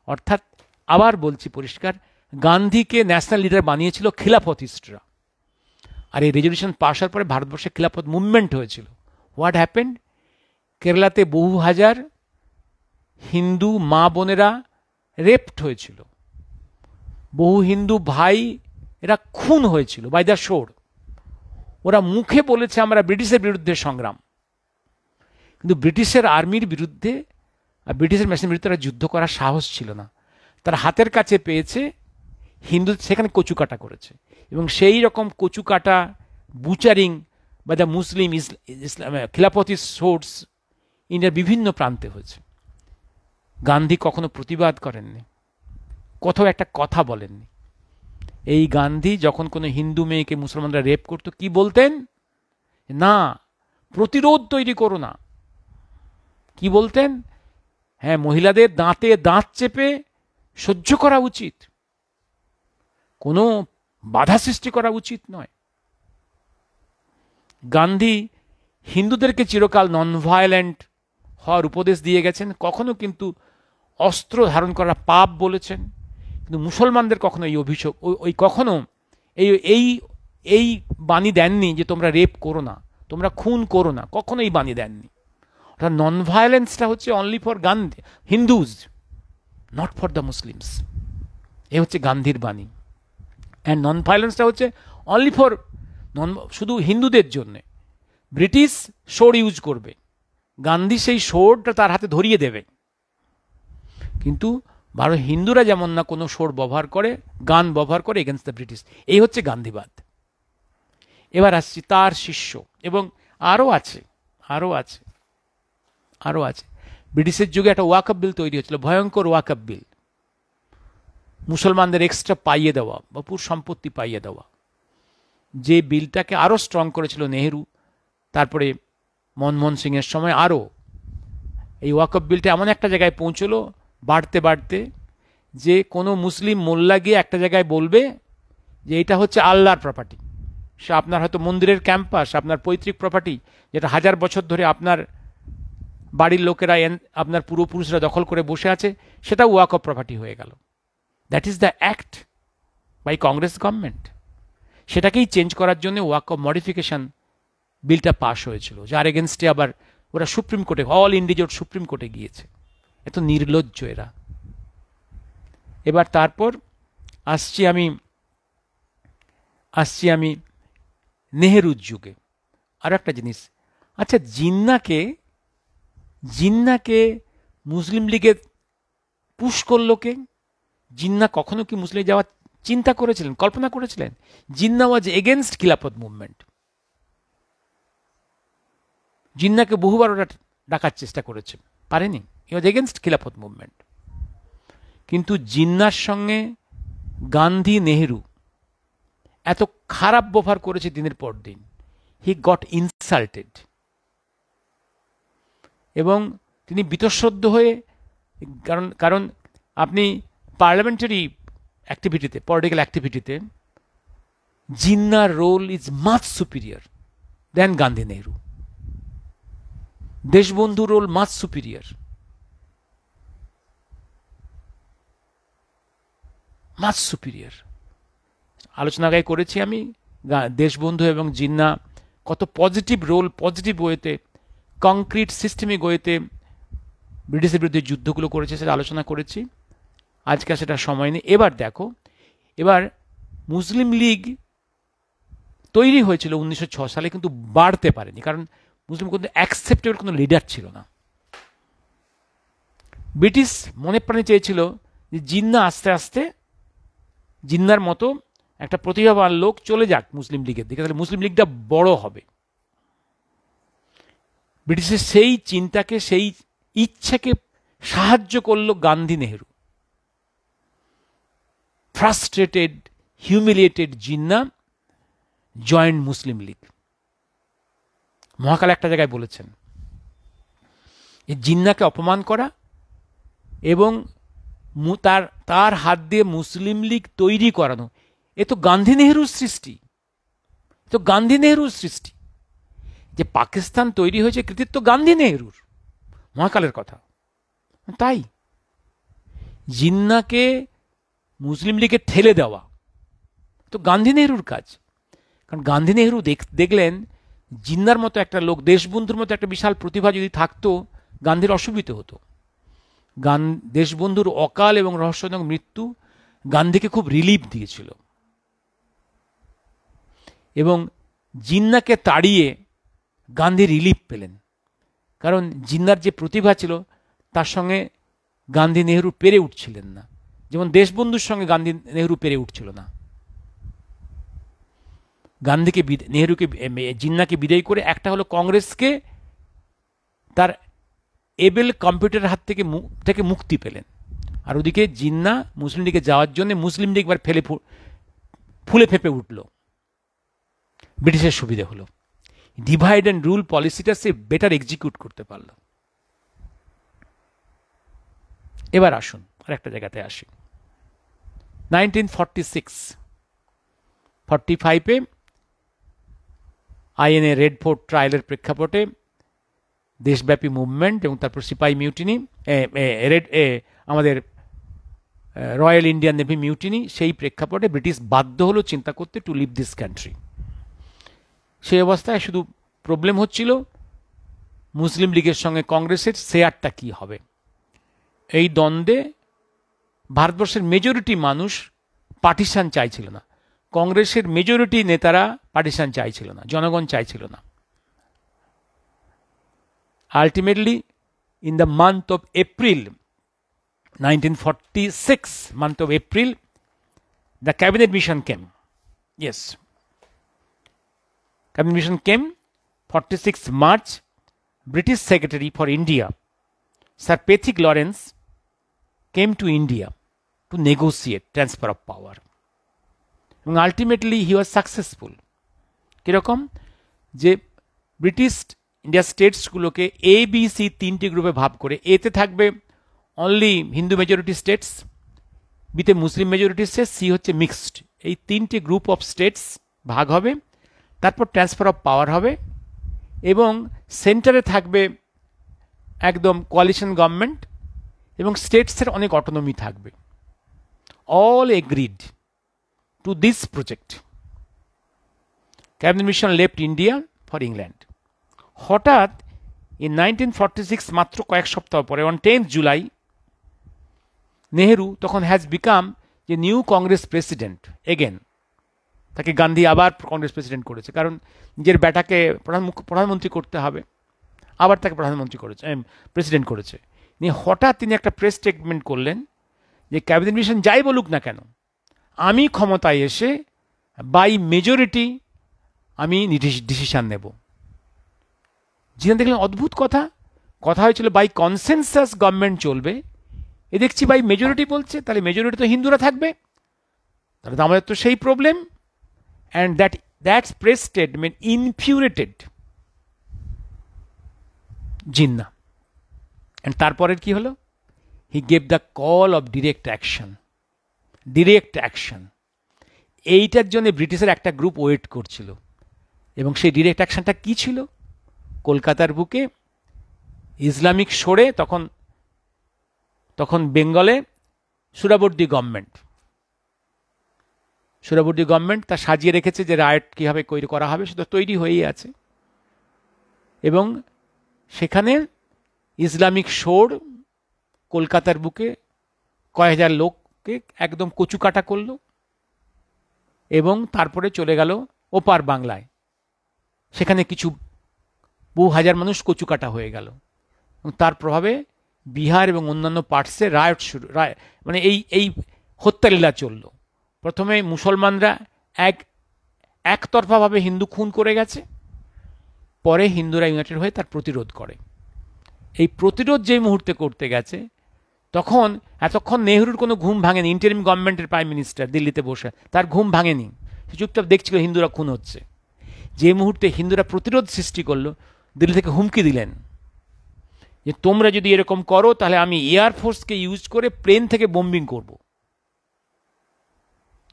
অর্থাৎ আবার বলছি পরিষ্কার, গান্ধীকে ন্যাশনাল লিডার বানিয়েছিল খিলাফতিস্টরা। আর এই রেজলিউশন পাশ হওয়ার পরে ভারতবর্ষে খিলাফত মুভমেন্ট হয়েছিল। What happened? কেরালাতে বহু হাজার হিন্দু মা বোনেরা রেপড হয়েছিল, বহু হিন্দু ভাই এরা খুন হয়েছিল বাই দ্য শোর। ওরা মুখে বলেছে আমরা ব্রিটিশের বিরুদ্ধে সংগ্রাম, কিন্তু ব্রিটিশের আর্মির বিরুদ্ধে আর ব্রিটিশের মেশিনের বিরুদ্ধে তারা যুদ্ধ করার সাহস ছিল না। তারা হাতের কাছে পেয়েছে হিন্দু, সেখানে কচুকাটা করেছে, এবং সেই রকম কচুকাটা বুচারিং বা দ্য মুসলিম ইসলাম খিলাফতি সোর্স ইন্ডিয়ার বিভিন্ন প্রান্তে হয়েছে। গান্ধী কখনো প্রতিবাদ করেননি, কোথাও একটা কথা বলেননি। এই গান্ধী যখন কোনো হিন্দু মেয়েকে মুসলমানরা রেপ করতো কি বলতেন? না, প্রতিরোধ তৈরি করো না। কি বলতেন? হ্যাঁ, মহিলাদের দাঁতে দাঁত চেপে সহ্য করা উচিত, কোনো বাধা সৃষ্টি করা উচিত নয়। গান্ধী হিন্দুদেরকে চিরকাল নন ভায়োলেন্ট হওয়ার উপদেশ দিয়ে গেছেন, কখনো কিন্তু অস্ত্র ধারণ করা পাপ বলেছেন, কিন্তু মুসলমানদের কখনো এই অভিযোগ কখনো এই বাণী দেননি যে তোমরা রেপ করো না, তোমরা খুন করো না, কখনো এই বাণী দেননি। অর্থাৎ নন ভায়োলেন্সটা হচ্ছে only for Gandhi Hindus, not for the Muslims. এ হচ্ছে গান্ধীর বাণী। অ্যান্ড নন ভায়োলেন্সটা হচ্ছে অনলি ফর শুধু হিন্দুদের জন্যে। ব্রিটিশ সোর ইউজ করবে, গান্ধী সেই সোরটা তার হাতে ধরিয়ে দেবে, কিন্তু হিন্দুরা যেমন না কোনো সোর ব্যবহার করে, গান ব্যবহার করে এগেনস্ট দ্য ব্রিটিশ। এই হচ্ছে গান্ধীবাদ। এবার আসছি তার শিষ্য, এবং আরও আছে। ব্রিটিশের যুগে একটা ওয়াকআপ বিল তৈরি হয়েছিল, ভয়ঙ্কর ওয়াকআপ বিল, মুসলমানদের এক্সট্রা পাইয়ে দেওয়া বা পুর সম্পত্তি পাইয়ে দেওয়া। যে বিলটাকে আরও স্ট্রং করেছিল নেহেরু, তারপরে মনমোহন সিংয়ের সময় আরও এই ওয়াকআপ বিলটা এমন একটা জায়গায় পৌঁছলো বাড়তে বাড়তে যে কোনো মুসলিম মোল্লা গিয়ে একটা জায়গায় বলবে যে এটা হচ্ছে আল্লাহর প্রপার্টি। সে আপনার হয়তো মন্দিরের ক্যাম্পাস, আপনার পৈতৃক প্রপার্টি, যেটা 1000 বছর ধরে আপনার বাড়ির লোকেরা আপনার পূর্বপুরুষরা দখল করে বসে আছে, সেটা ওয়াকআপ প্রপার্টি হয়ে গেল। That is the act by Congress government. সেটাকেই চেঞ্জ করার জন্য ওয়াকআপ মডিফিকেশন বিলটা পাস হয়েছিল, যার এগেনস্টে আবার ওরা সুপ্রিম কোর্টে, অল ইন্ডিয়া জোট সুপ্রিম কোর্টে গিয়েছে। এত নির্লজ্জ এরা। এবার তারপর আসছি আমি নেহেরুর যুগে। আর একটা জিনিস, আচ্ছা জিন্নাকে মুসলিম লীগে পুশ করলো কে? জিন্না কখনো কি মুসলিম যাওয়ার চিন্তা করেছিলেন, কল্পনা করেছিলেন? জিন্না ওয়াজ এগেনস্ট খিলাফত মুভমেন্ট। জিন্নাকে বহুবার ওরা ডাকার চেষ্টা করেছে, পারেনি। হি ওয়াজ এগেনস্ট খিলাফত মুভমেন্ট। কিন্তু জিন্নার সঙ্গে গান্ধী নেহেরু এত খারাপ ব্যবহার করেছে দিনের পর দিন। হি গট ইনসাল্টেড, এবং তিনি বীতশ্রদ্ধ হয়ে, কারণ আপনি পার্লামেন্টারি অ্যাক্টিভিটিতে, পলিটিক্যাল অ্যাক্টিভিটিতে জিন্নার role is much superior than Gandhi Nehru. Deshbandhu role much superior, much superior. আলোচনায় করেছি আমি দেশবন্ধু এবং জিন্না কত পজিটিভ রোল, পজিটিভ ওয়েতে, কংক্রিট সিস্টেমিক ওয়েতে ব্রিটিশের বিরুদ্ধে যুদ্ধগুলো করেছে, সেটা আলোচনা করেছি। আজকে সেটা সময় নেই। এবার দেখো, এবার মুসলিম লীগ তৈরি হয়েছিল 1906 সালে, কিন্তু বাড়তে পারেনি, কারণ মুসলিম কিন্তু অ্যাকসেপ্টেবল কোনো লিডার ছিল না। ব্রিটিশ মনে প্রাণে চেয়েছিল যে জিন্না আস্তে আস্তে জিন্নার মতো একটা প্রতিভাবান লোক চলে যাক মুসলিম লীগের দিকে, তাহলে মুসলিম লীগটা বড় হবে। ব্রিটিশের সেই চিন্তাকে, সেই ইচ্ছাকে সাহায্য করল Gandhi Nehru. Frustrated, humiliated Jinnah joined Muslim League. মহাকাল একটা জায়গায় বলেছেন, এই জিন্নাকে অপমান করা এবং তার হাত দিয়ে মুসলিম লীগ তৈরি করানো, এ তো গান্ধী নেহেরুর সৃষ্টি, তো গান্ধী নেহেরুর সৃষ্টি। যে পাকিস্তান তৈরি হয়েছে কৃতিত্ব গান্ধী নেহেরুর, মহাকালের কথা। তাই জিন্নাকে মুসলিম লীগে ঠেলে দেওয়া তো গান্ধী নেহেরুর কাজ। কারণ গান্ধী নেহেরু দেখলেন জিন্নার মতো একটা লোক, দেশবন্ধুর মতো একটা বিশাল প্রতিভা যদি থাকতো, গান্ধীর অসুবিধে হতো। দেশবন্ধুর অকাল এবং রহস্যজনক মৃত্যু গান্ধীকে খুব রিলিফ দিয়েছিল, এবং জিন্নাকে তাড়িয়ে গান্ধী রিলিফ পেলেন। কারণ জিন্নার যে প্রতিভা ছিল তার সঙ্গে গান্ধী নেহেরু পেরে উঠছিলেন না, যেমন দেশবন্ধুর সঙ্গে গান্ধী নেহেরু পেরে উঠছিল না। জিন্নাকে বিদায় করে একটা হলো কংগ্রেসকে তার এবেল কম্পিউটার হাত থেকে মুক্তি পেলেন, আর ওদিকে জিন্না মুসলিম লীগে যাওয়ার জন্য মুসলিম লীগ এবার ফুলে ফেঁপে উঠল। ব্রিটিশের সুবিধে হলো, ডিভাইড অ্যান্ড রুল পলিসিটা সে বেটার এক্সিকিউট করতে পারল। এবার আসুন আর একটা জায়গাতে আসি। 1946-45-এ আইএনএ রেড ফোর্ট ট্রায়ালের প্রেক্ষাপটে দেশব্যাপী মুভমেন্ট এবং তারপর সিপাহী মিউটিনি, আমাদের রয়্যাল ইন্ডিয়ান নেভি মিউটিনি, সেই প্রেক্ষাপটে ব্রিটিশ বাধ্য হলো চিন্তা করতে টু লিভ দিস কান্ট্রি। সেই অবস্থায় শুধু প্রবলেম হচ্ছিল মুসলিম লীগের সঙ্গে কংগ্রেসের শেয়ারটা কি হবে। এই দ্বন্দ্বে ভারতবর্ষের মেজরিটি মানুষ পার্টিশন চাইছিল না, কংগ্রেসের মেজরিটি নেতারা পার্টিশন চাইছিল না, জনগণ চাইছিল না। Ultimately in the month of April 1946, month of April, the cabinet mission came. Yes, cabinet mission came. 46 March, British Secretary for India, Sir Patrick Lawrence, came to India to negotiate transfer of power. And ultimately he was successful. কিরকম যে British India স্টেটসগুলোকে ABC 3টি গ্রুপে ভাগ করে, এতে থাকবে only Hindu majority states, বিতে মুসলিম majority states, C হচ্ছে মিক্সড। এই 3টি গ্রুপ অফ স্টেটস ভাগ হবে, তারপর ট্রান্সফার অফ পাওয়ার হবে, এবং সেন্টারে থাকবে একদম কোয়ালিশন গভর্নমেন্ট, এবং স্টেটসের অনেক অটোনমি থাকবে। All agreed to this project. Cabinet mission left India for England. হঠাৎ in 1946, মাত্র কয়েক সপ্তাহ পরে, on 10th July, নেহেরু তখন হ্যাজ বিকাম যে নিউ কংগ্রেস প্রেসিডেন্ট এগেন। তাকে গান্ধী আবার কংগ্রেস প্রেসিডেন্ট করেছে, কারণ নিজের বেটাকে প্রধানমন্ত্রী করতে হবে, আবার তাকে প্রেসিডেন্ট করেছে। হঠাৎ তিনি একটা প্রেস স্টেটমেন্ট করলেন যে ক্যাবিনেট মিশন যাই বলুক না কেন, আমি ক্ষমতায় এসে বাই মেজরিটি আমি ডিসিশন নেব। যিনি দেখলেন অদ্ভুত কথা হয়েছিল বাই কনসেনসাস গভর্নমেন্ট চলবে, এ দেখছি বাই মেজরিটি বলছে, তাহলে মেজরিটি তো হিন্দুরা থাকবে, তাহলে তো আমাদের তো সেই problem. And that's press statement infuriated Jinnah. And তারপরের কি হলো, he gave the call of direct action. এইটার জন্য ব্রিটিশের একটা গ্রুপ ওয়েট করছিল, এবং সেই ডিরেক্ট অ্যাকশনটা কি ছিল, কলকাতার বুকে ইসলামিক সরে তখন বেঙ্গলে সুরাবর্দী গভর্নমেন্ট তা সাজিয়ে রেখেছে যে রায়ট কীভাবে করা হবে, সেটা তৈরি হয়েই আছে, এবং সেখানে ইসলামিক সোর কলকাতার বুকে কয়েক হাজার লোককে একদম কচুকাটা করল, এবং তারপরে চলে গেল ওপার বাংলায়, সেখানে বহু হাজার মানুষ কচুকাটা হয়ে গেল, এবং তার প্রভাবে বিহার এবং অন্যান্য পার্টসে রায়ট মানে এই হত্যালীলা চলল। প্রথমে মুসলমানরা একতরফাভাবে হিন্দু খুন করে গেছে, পরে হিন্দুরা ইউনাইটেড হয়ে তার প্রতিরোধ করে। এই প্রতিরোধ যেই মুহূর্তে করতে গেছে, তখন এতক্ষণ নেহরুর কোনো ঘুম ভাঙেনি। ইন্টারিম গভর্নমেন্টের প্রাইম মিনিস্টার দিল্লিতে বসে, তার ঘুম ভাঙেনি, সে চুপচাপ দেখছিল হিন্দুরা খুন হচ্ছে। যে মুহূর্তে হিন্দুরা প্রতিরোধ সৃষ্টি করলো, দিল্লি থেকে হুমকি দিলেন যে তোমরা যদি এরকম করো তাহলে আমি এয়ারফোর্সকে ইউজ করে প্লেন থেকে বোম্বিং করব।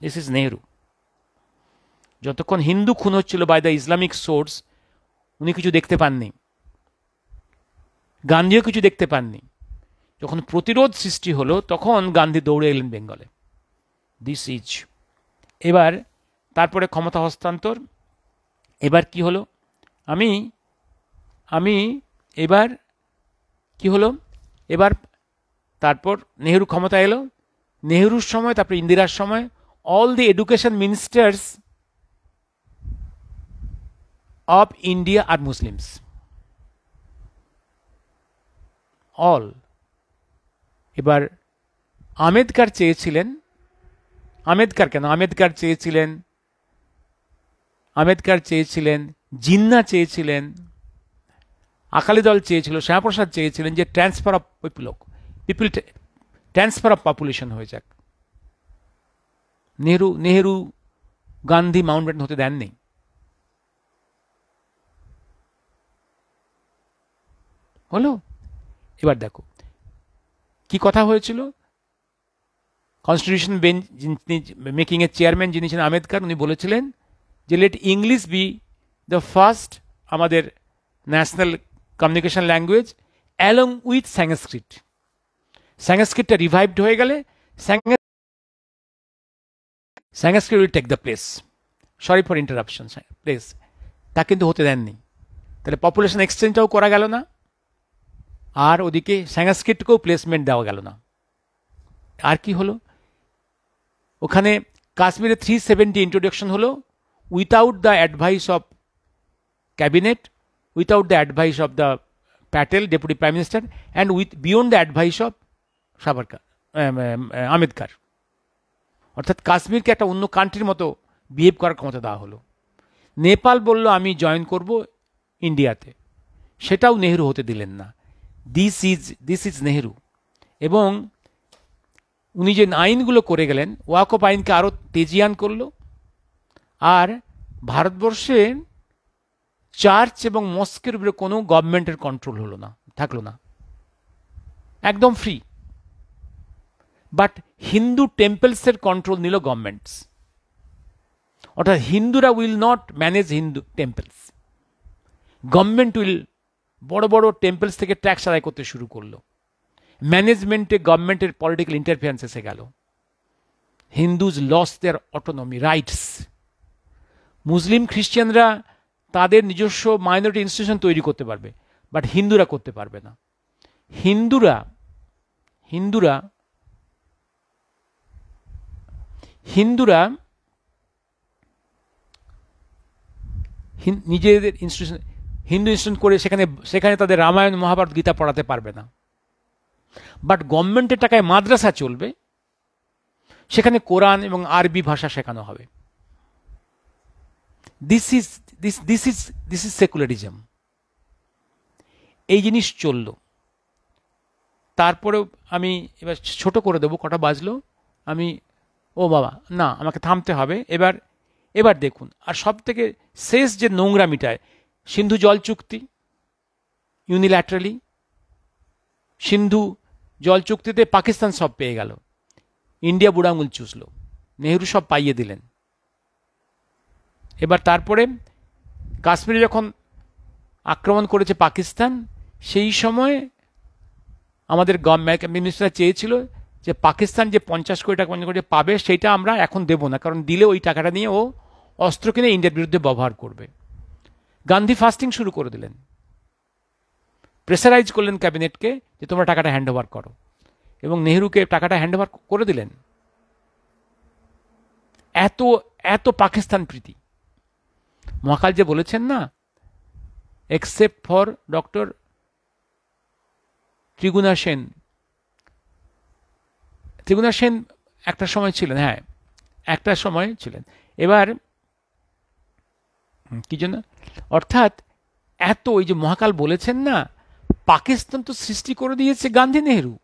This is Nehru. যতক্ষণ হিন্দু খুন হচ্ছিল বাই দ্য ইসলামিক সোর্স, উনি কিছু দেখতে পাননি, গান্ধীও কিছু দেখতে পাননি। যখন প্রতিরোধ সৃষ্টি হলো, তখন গান্ধী দৌড়ে এলেন বেঙ্গলে। This is. এবার তারপরে ক্ষমতা হস্তান্তর। এবার কি হলো, আমি এবার কি হলো, এবার তারপর নেহরু ক্ষমতা এলো। নেহরুর সময়, তারপর ইন্দিরার সময়, all the education ministers of India আর মুসলিমস। অল। এবার আম্বেদকর চেয়েছিলেন, আম্বেদকর চেয়েছিলেন, জিন্না চেয়েছিলেন, আকালি দল চেয়েছিল, শ্যামাপ্রসাদ চেয়েছিলেন যে transfer of people, transfer of population হয়ে যাক। নেহরু গান্ধী মাউন্টব্যাটেন হতে দেননি। হলো। এবার দেখো কি কথা হয়েছিল। কনস্টিটিউশন বেঞ্চ মেকিং এর চেয়ারম্যান যিনি ছিলেন আম্বেদকর, উনি বলেছিলেন যে let English be the first আমাদের national communication language along with Sanskrit. সংস্কৃতটা রিভাইভড হয়ে গেলে Sanskrit will take the place. Sorry for interruption, place. তা কিন্তু হতে দেননি। তাহলে পপুলেশন এক্সচেঞ্জটাও করা গেল না, আর ওদিকে সংস্কৃতকেও প্লেসমেন্ট দেওয়া গেল না। আর কি হলো, ওখানে কাশ্মীরে 370 ইন্ট্রোডাকশন হলো without the advice of cabinet, without the advice of the Patel deputy prime minister, and beyond the advice of Ambedkar. অর্থাৎ কাশ্মীরকে একটা অন্য কান্ট্রির মতো বিহেভ করার ক্ষমতা দেওয়া হলো। নেপাল বলল আমি জয়েন করব ইন্ডিয়াতে, সেটাও নেহরু হতে দিলেন না। This is Nehru. এবং উনি যে আইনগুলো করে গেলেন, ওয়াকফ আইনকে আরও তেজিয়ান করলো। আর ভারতবর্ষে চার্চ এবং মস্কের উপরে কোনো গভর্নমেন্টের কন্ট্রোল থাকলো না, একদম ফ্রি। বাট হিন্দু টেম্পলসের কন্ট্রোল নিল গভর্নমেন্টস। অর্থাৎ হিন্দুরা will not manage Hindu temples, government will বড় বড় টেম্পলস থেকে ট্যাক্স আদায় করতে শুরু করলো। ম্যানেজমেন্টে গভর্নমেন্টের পলিটিক্যাল ইন্টারফারেন্স এসে গেল। হিন্দুজ লস দেয়ার অটোনমি রাইটস। মুসলিম খ্রিস্টানরা তাদের নিজস্ব মাইনরিটি ইনস্টিটিউশন তৈরি করতে পারবে, বাট হিন্দুরা করতে পারবে না। হিন্দুরা নিজেদের ইনস্টিটিউশন, হিন্দু ইনস্টিটিউশন করে সেখানে তাদের রামায়ণ মহাভারত গীতা পড়াতে পারবে না। বাট গভর্নমেন্টের টাকায় মাদ্রাসা চলবে, সেখানে কোরআন এবং আরবি ভাষা শেখানো হবে। This is secularism. এই জিনিস চলল। তারপরেও আমি এবার ছোট করে দেবো, কটা বাজলো, ও বাবা না, আমাকে থামতে হবে। এবার দেখুন, আর সব থেকে শেষ যে নোংরামিটায়, সিন্ধু জল চুক্তি ইউনিল্যাটারালি, সিন্ধু জল চুক্তিতে পাকিস্তান সব পেয়ে গেল, ইন্ডিয়া বুড়ো আঙুল চুষল, নেহরু সব পাইয়ে দিলেন। এবার তারপরে কাশ্মীরে যখন আক্রমণ করেছে পাকিস্তান, সেই সময় আমাদের মিনিস্টার চেয়েছিল যে পাকিস্তান যে 50 কোটি টাকা করে পাবে, সেইটা আমরা এখন দেব না, কারণ দিলে ওই টাকাটা নিয়ে ও অস্ত্র কিনে ইন্ডিয়ার বিরুদ্ধে ব্যবহার করবে। গান্ধী ফাস্টিং শুরু করে দিলেন, প্রেসারাইজ করলেন ক্যাবিনেটকে যে তোমরা টাকাটা হ্যান্ড ওভার করো, এবং নেহরুকে টাকাটা হ্যান্ড ওভার করে দিলেন। এত পাকিস্তান প্রীতি। মহাকাল যে বলেছেন না, except for doctor Triguna Sen একটা সময় ছিলেন, হ্যাঁ, একটা সময় ছিলেন। এবার কি জন্য, অর্থাৎ এত ওই যে মহাকাল বলেছেন না, পাকিস্তান তো সৃষ্টি করে দিয়েছে গান্ধী নেহেরু,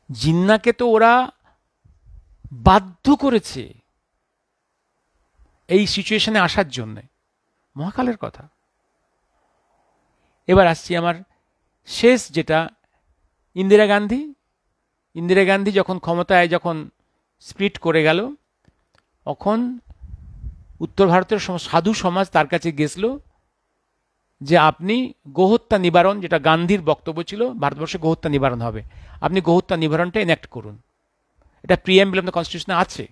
জিন্নাকে তো ওরা বাধ্য করেছে এই সিচুয়েশনে আসার জন্যে, মহাকালের কথা। এবার আসছি আমার শেষ যেটা, ইন্দিরা গান্ধী। ইন্দিরা গান্ধী যখন ক্ষমতায় যখন স্প্লিট করে গেল, তখন উত্তর ভারতের সাধু সমাজ তার কাছে গেছিল যে আপনি গোহত্যা নিবারণ, যেটা গান্ধীর বক্তব্য ছিল ভারতবর্ষে গোহত্যা নিবারণ হবে, আপনি গোহত্যা নিবারণটা এনঅ্যাক্ট করুন, এটা প্রিএমবল অফ দ্য কনস্টিটিউশনে আছে।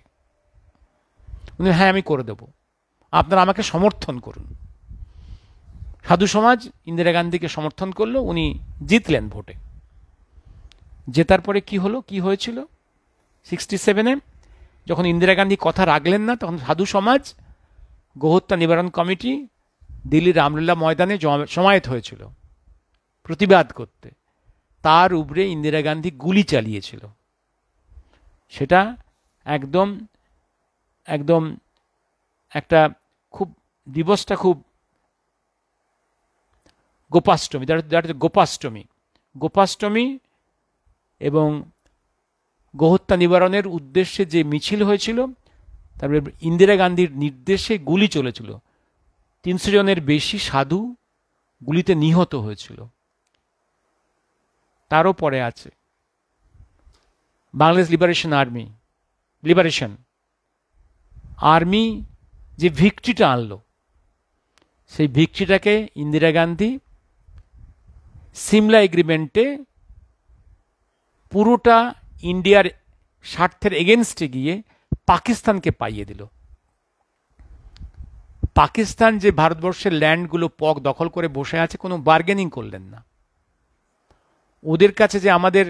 উনি হ্যাঁ আমি করে দেব, আপনারা আমাকে সমর্থন করুন। সাধু সমাজ ইন্দিরা গান্ধীকে সমর্থন করলো, উনি জিতলেন ভোটে। জেতার পরে কি হলো, কি হয়েছিল 67-এ যখন ইন্দিরা গান্ধী কথা রাখলেন না, তখন সাধু সমাজ গোহত্যা নিবারণ কমিটি দিল্লির রামলীলা ময়দানে জমায়েত হয়েছিল প্রতিবাদ করতে। তার উপরে ইন্দিরা গান্ধী গুলি চালিয়েছিল। সেটা একদম একদম একটা খুব দিবসটা খুব গোপাষ্টমী, গোপাষ্টমী, গোপাষ্টমী এবং গোহত্যা নিবারণের উদ্দেশ্যে যে মিছিল হয়েছিল, তারপরে ইন্দিরা গান্ধীর নির্দেশে গুলি চলেছিল, 300 জনের বেশি সাধু গুলিতে নিহত হয়েছিল। তারও পরে আছে বাংলাদেশ লিবারেশন আর্মি যে ভিক্টরিটা আনলো, সেই ভিক্টরিটাকে ইন্দিরা গান্ধী সিমলা এগ্রিমেন্টে পুরোটা ইন্ডিয়ার স্বার্থের এগেনস্টে গিয়ে পাকিস্তানকে পাইয়ে দিল। পাকিস্তান যে ভারতবর্ষের ল্যান্ডগুলো দখল করে বসে আছে, কোনো বার্গেনিং করলেন না। ওদের কাছে যে আমাদের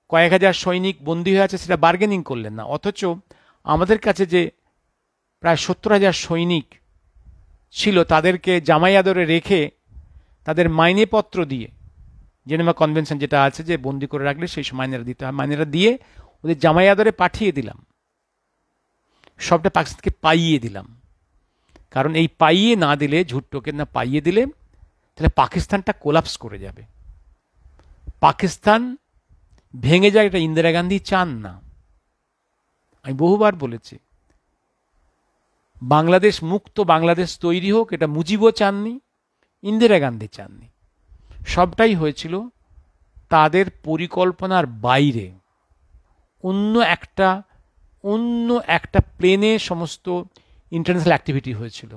কয়েক হাজার সৈনিক বন্দী হয়ে আছে, সেটা বার্গেনিং করলেন না। অথচ আমাদের কাছে যে প্রায় 70,000 সৈনিক ছিল, তাদেরকে জামাই আদরে রেখে তাদের মাইনেপত্র দিয়ে, জেনেভা কনভেনশন যেটা আছে যে বন্দি করে রাখলে সেই মাইনেরা দিতে হয়, মাইনেরা দিয়ে ওদের জামাই আদরে পাঠিয়ে দিলাম, সবটা পাকিস্তানকে পাইয়ে দিলাম। কারণ এই পাইয়ে না দিলে, ঝুট্টোকে না পাইয়ে দিলে, তাহলে পাকিস্তানটা কোলাপস করে যাবে, পাকিস্তান ভেঙে যায়। এটা ইন্দিরা গান্ধী চান না। আমি বহুবার বলেছি, বাংলাদেশ মুক্ত বাংলাদেশ তৈরি হোক, এটা মুজিবও চাননি, ইন্দিরা গান্ধী চাননি। সবটাই হয়েছিল তাদের পরিকল্পনার বাইরে। অন্য একটা প্লেনে সমস্ত ইন্টারন্যাশনাল অ্যাক্টিভিটি হয়েছিল,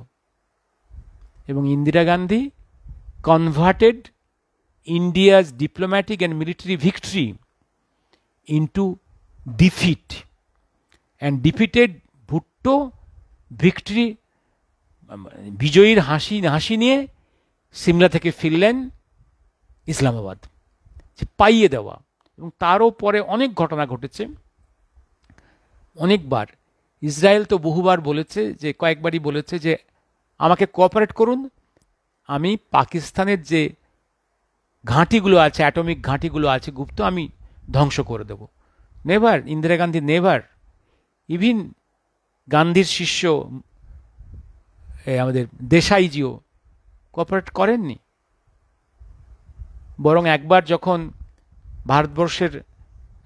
এবং Indira Gandhi converted India's diplomatic and military victory into defeat, and defeated Bhutto victory, বিজয়ীর হাসি নিয়ে সিমলা থেকে ফিরলেন ইসলামাবাদ, যে পাইয়ে দেওয়া। এবং তারও পরে অনেক ঘটনা ঘটেছে, অনেকবার। ইসরায়েল তো বহুবার বলেছে, যে কয়েকবারই বলেছে যে আমাকে কোঅপারেট করুন, আমি পাকিস্তানের যে ঘাঁটিগুলো আছে, অ্যাটমিক ঘাঁটিগুলো আছে গুপ্ত, আমি ধ্বংস করে দেব। Never, Indira Gandhi never. Even গান্ধীর শিষ্য আমাদের দেশাইজিও কোঅপারেট করেননি। বরং একবার যখন ভারতবর্ষের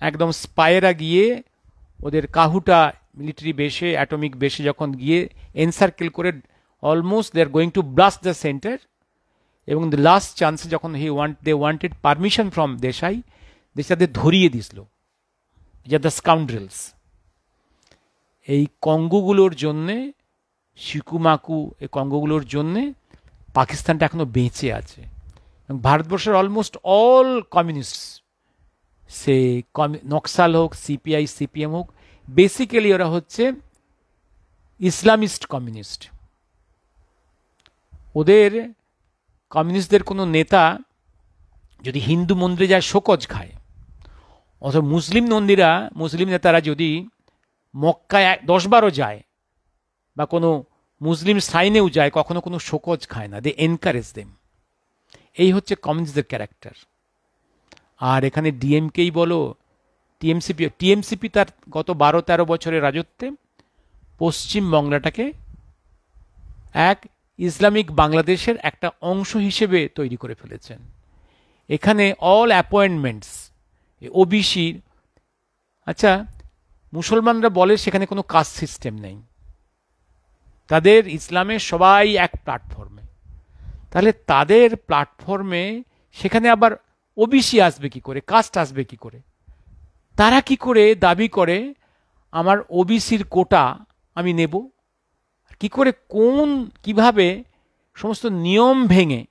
একদম স্পাইরা গিয়ে ওদের কাহুটা মিলিটারি বেসে, অ্যাটমিক বেসে যখন গিয়ে এনসার্কেল করে almost they are going to blast the centre, এবং দ্য লাস্ট চান্সে যখন they wanted permission from Desai, দেশাদের ধরিয়ে দিছিল, যে দ্য স্কাউন্ড্রেলস। এই কঙ্গোগুলোর জন্যে, শিকুমাকু এই কঙ্গোগুলোর জন্যে পাকিস্তানটা এখনো বেঁচে আছে। ভারতবর্ষের অলমোস্ট অল কমিউনিস্ট, সে নকশাল হোক, সিপিআই সিপিএম হোক, বেসিক্যালি ওরা হচ্ছে ইসলামিস্ট কমিউনিস্ট। ওদের কমিউনিস্টদের কোনো নেতা যদি হিন্দু মন্দিরে যায় শোকজ খায়, অথবা মুসলিম নেতারা যদি মক্কায় 10-12 যায় বা কোনো মুসলিম সাইনেও যায়, কখনো কোনো শোকজ খায় না, দে এনকারেজ দেম। এই হচ্ছে কমিউনিস্টদের ক্যারেক্টার। আর এখানে ডিএমকেই বলো, টিএমসিপি তার গত 12-13 বছরের রাজত্বে পশ্চিম বাংলাটাকে এক ইসলামিক বাংলাদেশের একটা অংশ হিসেবে তৈরি করে ফেলেছেন। এখানে অল অ্যাপয়েন্টমেন্টস ওবিসি, আচ্ছা মুসলমানরা বলে সেখানে কোনো কাস্ট সিস্টেম নেই, তাদের ইসলামে সবাই এক প্ল্যাটফর্মে, তাহলে তাদের প্ল্যাটফর্মে সেখানে আবার ওবিসি আসবে কি করে, কাস্ট আসবে কি করে? তারা কি করে দাবি করে আমার ওবিসির কোটা আমি নেব? কি করে কিভাবে সমস্ত নিয়ম ভেঙে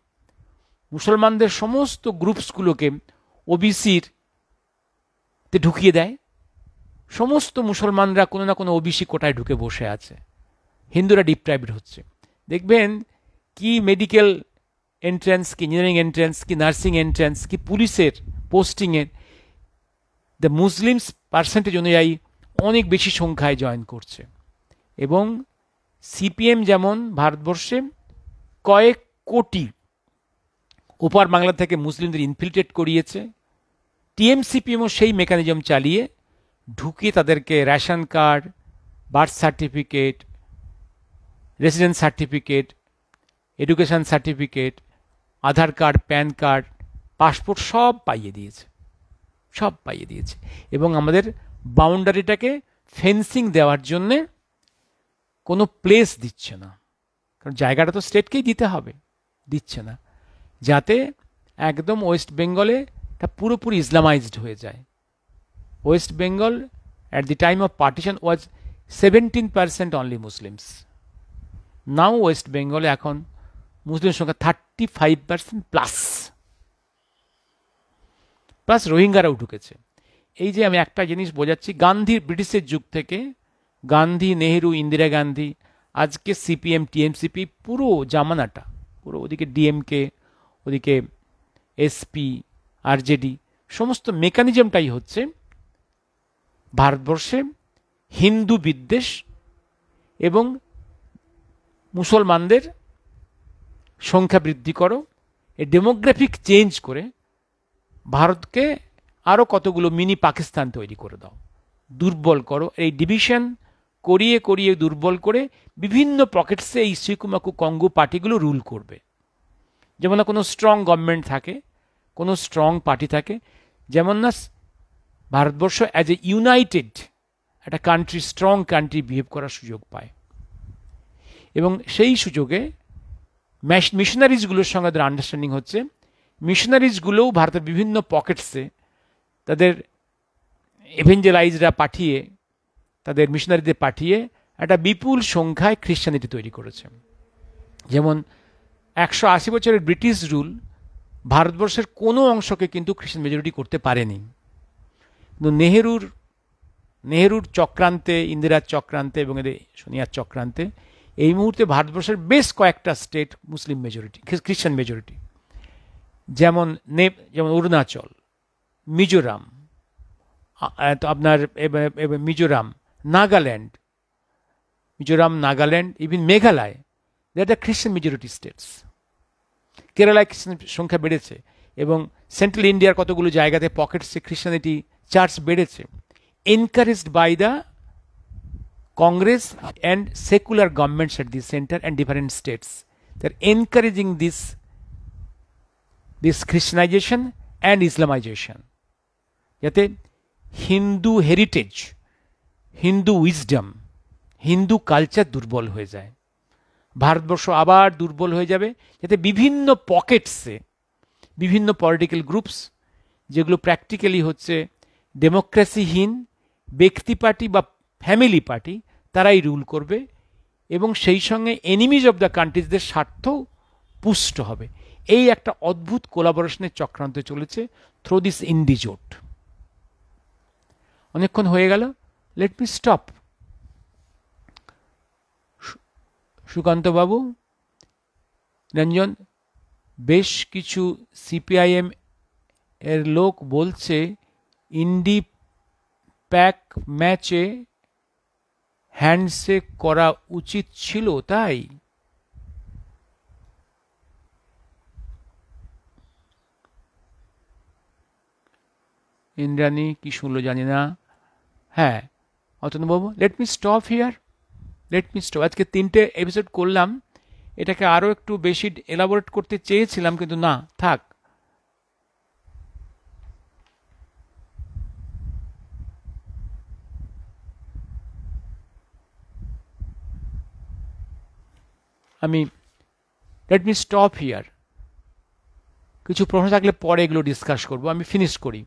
মুসলমানদের সমস্ত গ্রুপসগুলোকে ওবিসির তে ঢুকিয়ে দেয়? সমস্ত মুসলমানরা কোনো না কোনো ওবিসি কোটায় ঢুকে বসে আছে, হিন্দুরা ডিপ্রাইভড হচ্ছে। দেখবেন কি মেডিকেল এন্ট্রান্স, কি ইঞ্জিনিয়ারিং এন্ট্রান্স, কি নার্সিং এন্ট্রান্স, কি পুলিশের পোস্টিংয়ের দ্য মুসলিমস পার্সেন্টেজ অনুযায়ী অনেক বেশি সংখ্যায় জয়েন করছে। এবং সিপিএম যেমন ভারতবর্ষে কয়েক কোটি ওপার বাংলা থেকে মুসলিমদের ইনফিল্ট্রেট করিয়েছে, টিএমসিপিএমও সেই মেকানিজম চালিয়ে ঢুকিয়ে তাদেরকে ration card, birth certificate, residence certificate, education certificate, Aadhaar card, PAN card, passport সব পাইয়ে দিয়েছে, সব পাইয়ে দিয়েছে। এবং আমাদের বাউন্ডারিটাকে ফেন্সিং দেওয়ার জন্যে কোনো প্লেস দিচ্ছে না, কারণ জায়গাটা তো স্টেটকেই দিতে হবে, দিচ্ছে না, যাতে একদম ওয়েস্ট বেঙ্গলে এটা পুরোপুরি ইসলামাইজড হয়ে যায়। West Bengal at the time of partition was 17% only Muslims. Now West বেঙ্গলে এখন মুসলিম সংখ্যা 35% প্লাস, প্লাস রোহিঙ্গারাও ঢুকেছে। এই যে আমি একটা জিনিস বোঝাচ্ছি, গান্ধীর ব্রিটিশের যুগ থেকে গান্ধী, নেহেরু, ইন্দিরা গান্ধী, আজকে সিপিএম, টিএমসিপি, পুরো জামানাটা, পুরো ওদিকে ডিএমকে, ওদিকে এসপি, আরজেডি, সমস্ত মেকানিজমটাই হচ্ছে ভারতবর্ষে হিন্দু বিদ্বেষ এবং মুসলমানদের সংখ্যা বৃদ্ধি করো, এই ডেমোগ্রাফিক চেঞ্জ করে ভারতকে আরও কতগুলো মিনি পাকিস্তান তৈরি করে দাও, দুর্বল করো, এই ডিভিশন করিয়ে করিয়ে দুর্বল করে বিভিন্ন পকেটসে এই সিকুমাকু কঙ্গো পার্টিগুলো রুল করবে। যেমন না কোনো স্ট্রং গভর্নমেন্ট থাকে, কোনো স্ট্রং পার্টি থাকে, যেমন না ভারতবর্ষ অ্যাজ এ ইউনাইটেড একটা কান্ট্রি, স্ট্রং কান্ট্রি বিহেভ করার সুযোগ পায়। এবং সেই সুযোগে মিশনারিজগুলোর সঙ্গে তাদের আন্ডারস্ট্যান্ডিং হচ্ছে, মিশনারিজগুলোও ভারতের বিভিন্ন পকেটসে তাদের এভেঞ্জেলাইজরা পাঠিয়ে, তাদের মিশনারিদের পাঠিয়ে একটা বিপুল সংখ্যায় খ্রিস্টানিটি তৈরি করেছে। যেমন 180 বছরের ব্রিটিশ রুল ভারতবর্ষের কোনো অংশকে কিন্তু খ্রিস্টান মেজরিটি করতে পারেনি। কিন্তু নেহেরুর চক্রান্তে, ইন্দিরার চক্রান্তে এবং এদের সোনিয়ার চক্রান্তে এই মুহূর্তে ভারতবর্ষের বেশ কয়েকটা স্টেট মুসলিম মেজরিটি, খ্রিস্টান মেজরিটি, যেমন অরুণাচল, মিজোরাম, আপনার মিজোরাম, নাগাল্যান্ড, ইভিন মেঘালয়, দ্যাট আর খ্রিস্টান মেজরিটি স্টেটস। কেরালায় খ্রিস্টান সংখ্যা বেড়েছে এবং সেন্ট্রাল ইন্ডিয়ার কতগুলো জায়গাতে পকেটসে খ্রিস্টানিটি চার্চ বেড়েছে, encouraged by the Congress and secular governments at the center and different states. They are encouraging this Christianization and Islamization, যাতে Hindu heritage, Hindu wisdom, Hindu culture দুর্বল হয়ে যায়, ভারতবর্ষ আবার দুর্বল হয়ে যাবে, যাতে বিভিন্ন পকেটসে বিভিন্ন পলিটিক্যাল গ্রুপস, যেগুলো প্র্যাকটিক্যালি হচ্ছে ডেমোক্রেসিহীন ব্যক্তি পার্টি বা ফ্যামিলি পার্টি, তারাই রুল করবে এবং সেই সঙ্গে এনিমিজ অব দ্য কান্ট্রিজদের স্বার্থ পুষ্ট হবে। এই একটা অদ্ভুত কোলাবোরেশনের চক্রান্ত চলেছে থ্রু দিস ইন্ডিজোট। অনেকক্ষণ হয়ে গেল, লেট মি স্টপ। সুকান্তবাবু, রঞ্জন, বেশ কিছু সিপিআইএম এর লোক বলছে ইন্ডি প্যাক ম্যাচে হ্যান্ডশেক করা উচিত ছিল, তাই? ইন্দ্রাণী কি শুনলো জানি না। হ্যাঁ, অতনুবাবু, let me stop here, let me stop. আজকে 3টে এপিসোড করলাম, এটাকে আরও একটু বেশি এলাবোরেট করতে চেয়েছিলাম, কিন্তু না, থাক। আমি লেট মি স্টপ হিয়ার। কিছু প্রশ্ন থাকলে পরে এগুলো ডিসকাস করবো, আমি ফিনিশ করি।